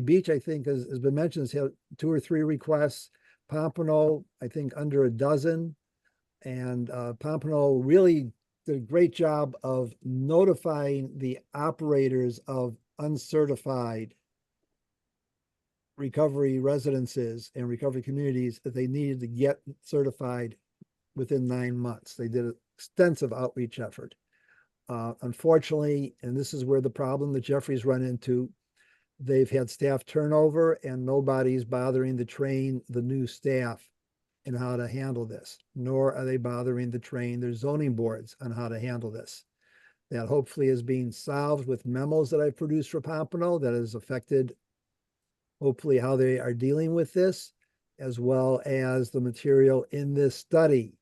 Speaker 11: Beach, I think, has been mentioned, has had 2 or 3 requests. Pompano, I think, under a dozen. And Pompano really did a great job of notifying the operators of uncertified recovery residences and recovery communities that they needed to get certified within 9 months. They did an extensive outreach effort. Unfortunately, and this is where the problem that Jeffrey's run into, they've had staff turnover and nobody's bothering to train the new staff in how to handle this, nor are they bothering to train their zoning boards on how to handle this. That hopefully is being solved with memos that I've produced for Pompano that has affected hopefully how they are dealing with this, as well as the material in this study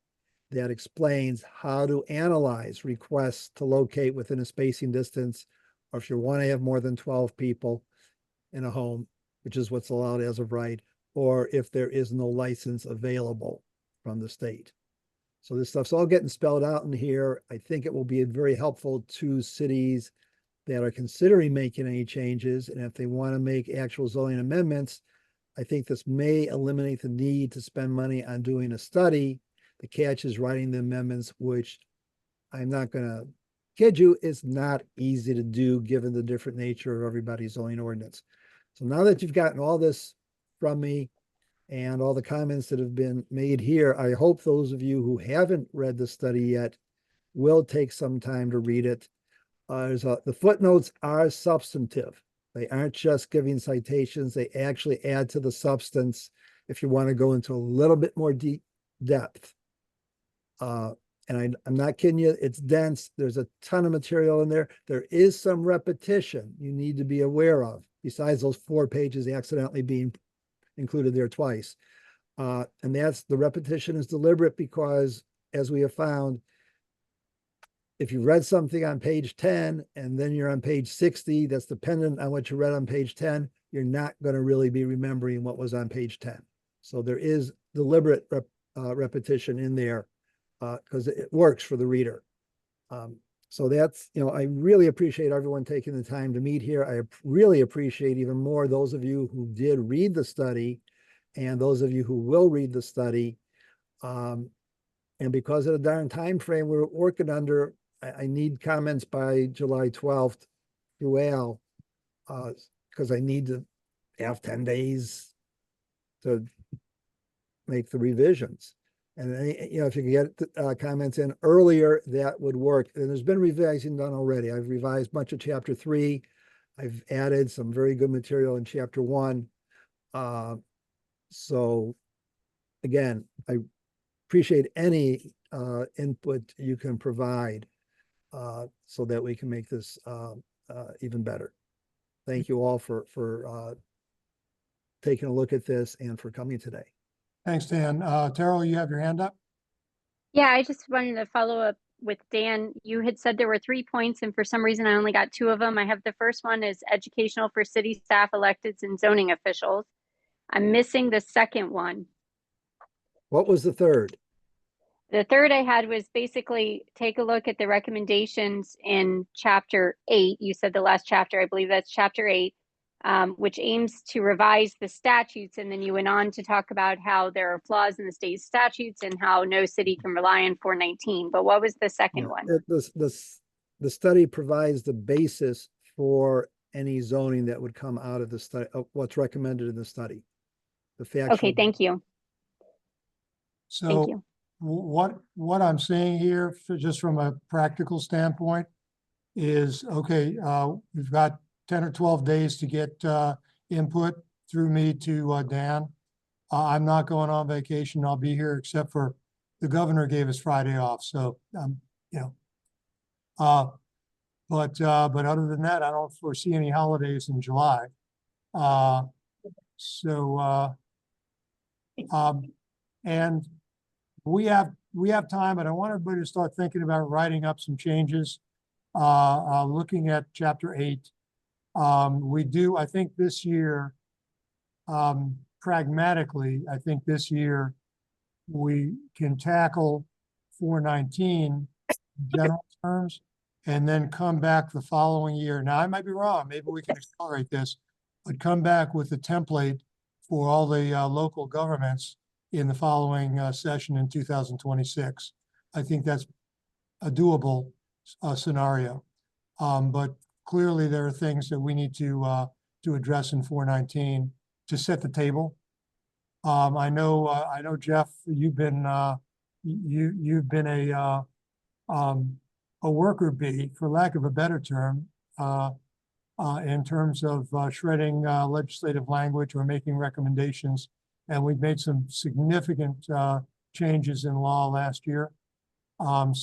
Speaker 11: that explains how to analyze requests to locate within a spacing distance, or if you want to have more than 12 people in a home, which is what's allowed as of right, or if there is no license available from the state. So this stuff's all getting spelled out in here. I think it will be very helpful to cities that are considering making any changes. And if they want to make actual zoning amendments, I think this may eliminate the need to spend money on doing a study. The catch is writing the amendments, which I'm not going to kid you, is not easy to do given the different nature of everybody's zoning ordinance. So now that you've gotten all this from me and all the comments that have been made here, I hope those of you who haven't read the study yet will take some time to read it. The footnotes are substantive. They aren't just giving citations. They actually add to the substance if you want to go into a little bit more deep depth. And I'm not kidding you, it's dense. There's a ton of material in there. There is some repetition you need to be aware of, besides those 4 pages accidentally being included there twice. And the repetition is deliberate because, as we have found, if you read something on page 10 and then you're on page 60, that's dependent on what you read on page 10, you're not going to really be remembering what was on page 10. So there is deliberate repetition in there because it works for the reader. So that's, I really appreciate everyone taking the time to meet here. I really appreciate even more those of you who did read the study and those of you who will read the study. And because of the darn time frame we're working under, I need comments by July 12th through Al, because I need to have 10 days to make the revisions. And if you can get comments in earlier, that would work. And there's been revising done already. I've revised much of chapter 3. I've added some very good material in chapter 1. So again, I appreciate any input you can provide so that we can make this even better. Thank you all for taking a look at this and for coming today.
Speaker 1: Thanks, Dan. Terrell, you have your hand up?
Speaker 8: Yeah, I just wanted to follow up with Dan. You had said there were 3 points, and for some reason I only got 2 of them. I have the first one is educational for city staff, electeds, and zoning officials. I'm missing the second one.
Speaker 11: What was the third?
Speaker 8: The third I had was basically take a look at the recommendations in chapter 8. You said the last chapter, I believe that's chapter 8, which aims to revise the statutes. And then you went on to talk about how there are flaws in the state statutes and how no city can rely on 419. But what was the second one?
Speaker 11: The study provides the basis for any zoning that would come out of the study, what's recommended in the study. The factual.
Speaker 8: Okay, thank you.
Speaker 1: So
Speaker 8: thank you.
Speaker 1: What I'm saying here, just from a practical standpoint, is okay. We've got 10 or 12 days to get input through me to Dan. I'm not going on vacation. I'll be here, except for the governor gave us Friday off. So but other than that, I don't foresee any holidays in July. And we have time, but I want everybody to start thinking about writing up some changes. Looking at chapter 8, I think this year, pragmatically, I think this year we can tackle 419 in general terms and then come back the following year. Now, I might be wrong. Maybe we can accelerate this, but come back with a template for all the local governments in the following session in 2026. I think that's a doable scenario. But clearly there are things that we need to address in 419 to set the table. I know Jeff, you've been a worker bee, for lack of a better term, in terms of shredding legislative language or making recommendations. And we've made some significant changes in law last year. Start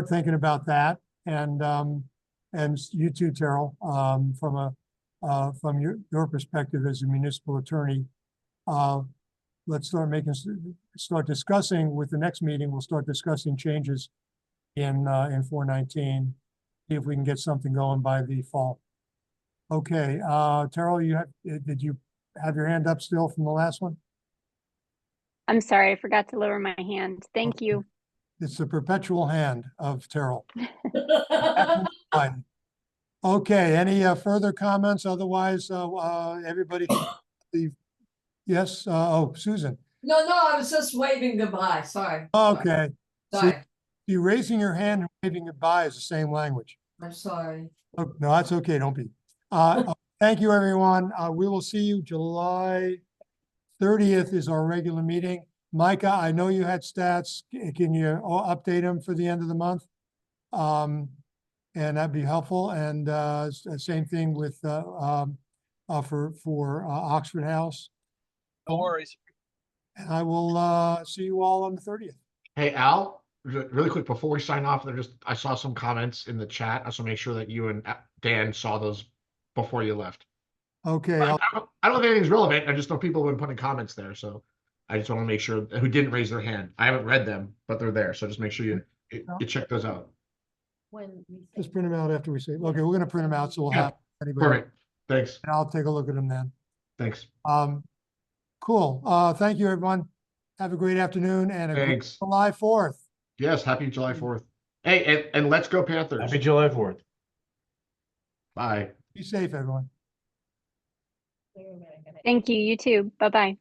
Speaker 1: thinking about that. And you too, Terrell, from your perspective as a municipal attorney, let's start discussing with the next meeting. We'll start discussing changes in 419. See if we can get something going by the fall. Okay, Terrell, did you have your hand up still from the last one?
Speaker 8: I'm sorry, I forgot to lower my hand. Thank
Speaker 1: Okay.
Speaker 8: you.
Speaker 1: It's the perpetual hand of Terrell. Fine. Okay, any further comments? Otherwise, everybody can leave. Yes, oh, Susan.
Speaker 2: No, I was just waving goodbye, sorry.
Speaker 1: Okay. See,
Speaker 2: Sorry,
Speaker 1: you raising your hand and waving goodbye is the same language.
Speaker 2: I'm sorry.
Speaker 1: Oh, no, that's okay. Don't be. Thank you, everyone. We will see you July 30th is our regular meeting. Micah, I know you had stats. Can you update them for the end of the month? And that'd be helpful. And same thing with for Oxford House.
Speaker 5: No worries.
Speaker 1: And I will see you all on the 30th.
Speaker 6: Hey, Al, really quick before we sign off, I saw some comments in the chat. I just want to make sure that you and Dan saw those before you left.
Speaker 1: Okay.
Speaker 6: I don't think anything's relevant. I just know people have been putting comments there, so I just want to make sure who didn't raise their hand. I haven't read them, but they're there, so just make sure you check those out.
Speaker 1: Just print them out after we say, okay, we're gonna print them out, so we'll
Speaker 6: Yeah,
Speaker 1: have anybody.
Speaker 6: Perfect. Thanks.
Speaker 1: And I'll take a look at them then.
Speaker 6: Thanks.
Speaker 1: Cool. Thank you, everyone. Have a great afternoon and a great
Speaker 6: Thanks.
Speaker 1: July 4th.
Speaker 6: Yes, happy July 4th. Hey, and let's go Panthers.
Speaker 10: Happy July 4th.
Speaker 6: Bye.
Speaker 1: Be safe, everyone.
Speaker 8: Thank you. You too. Bye-bye.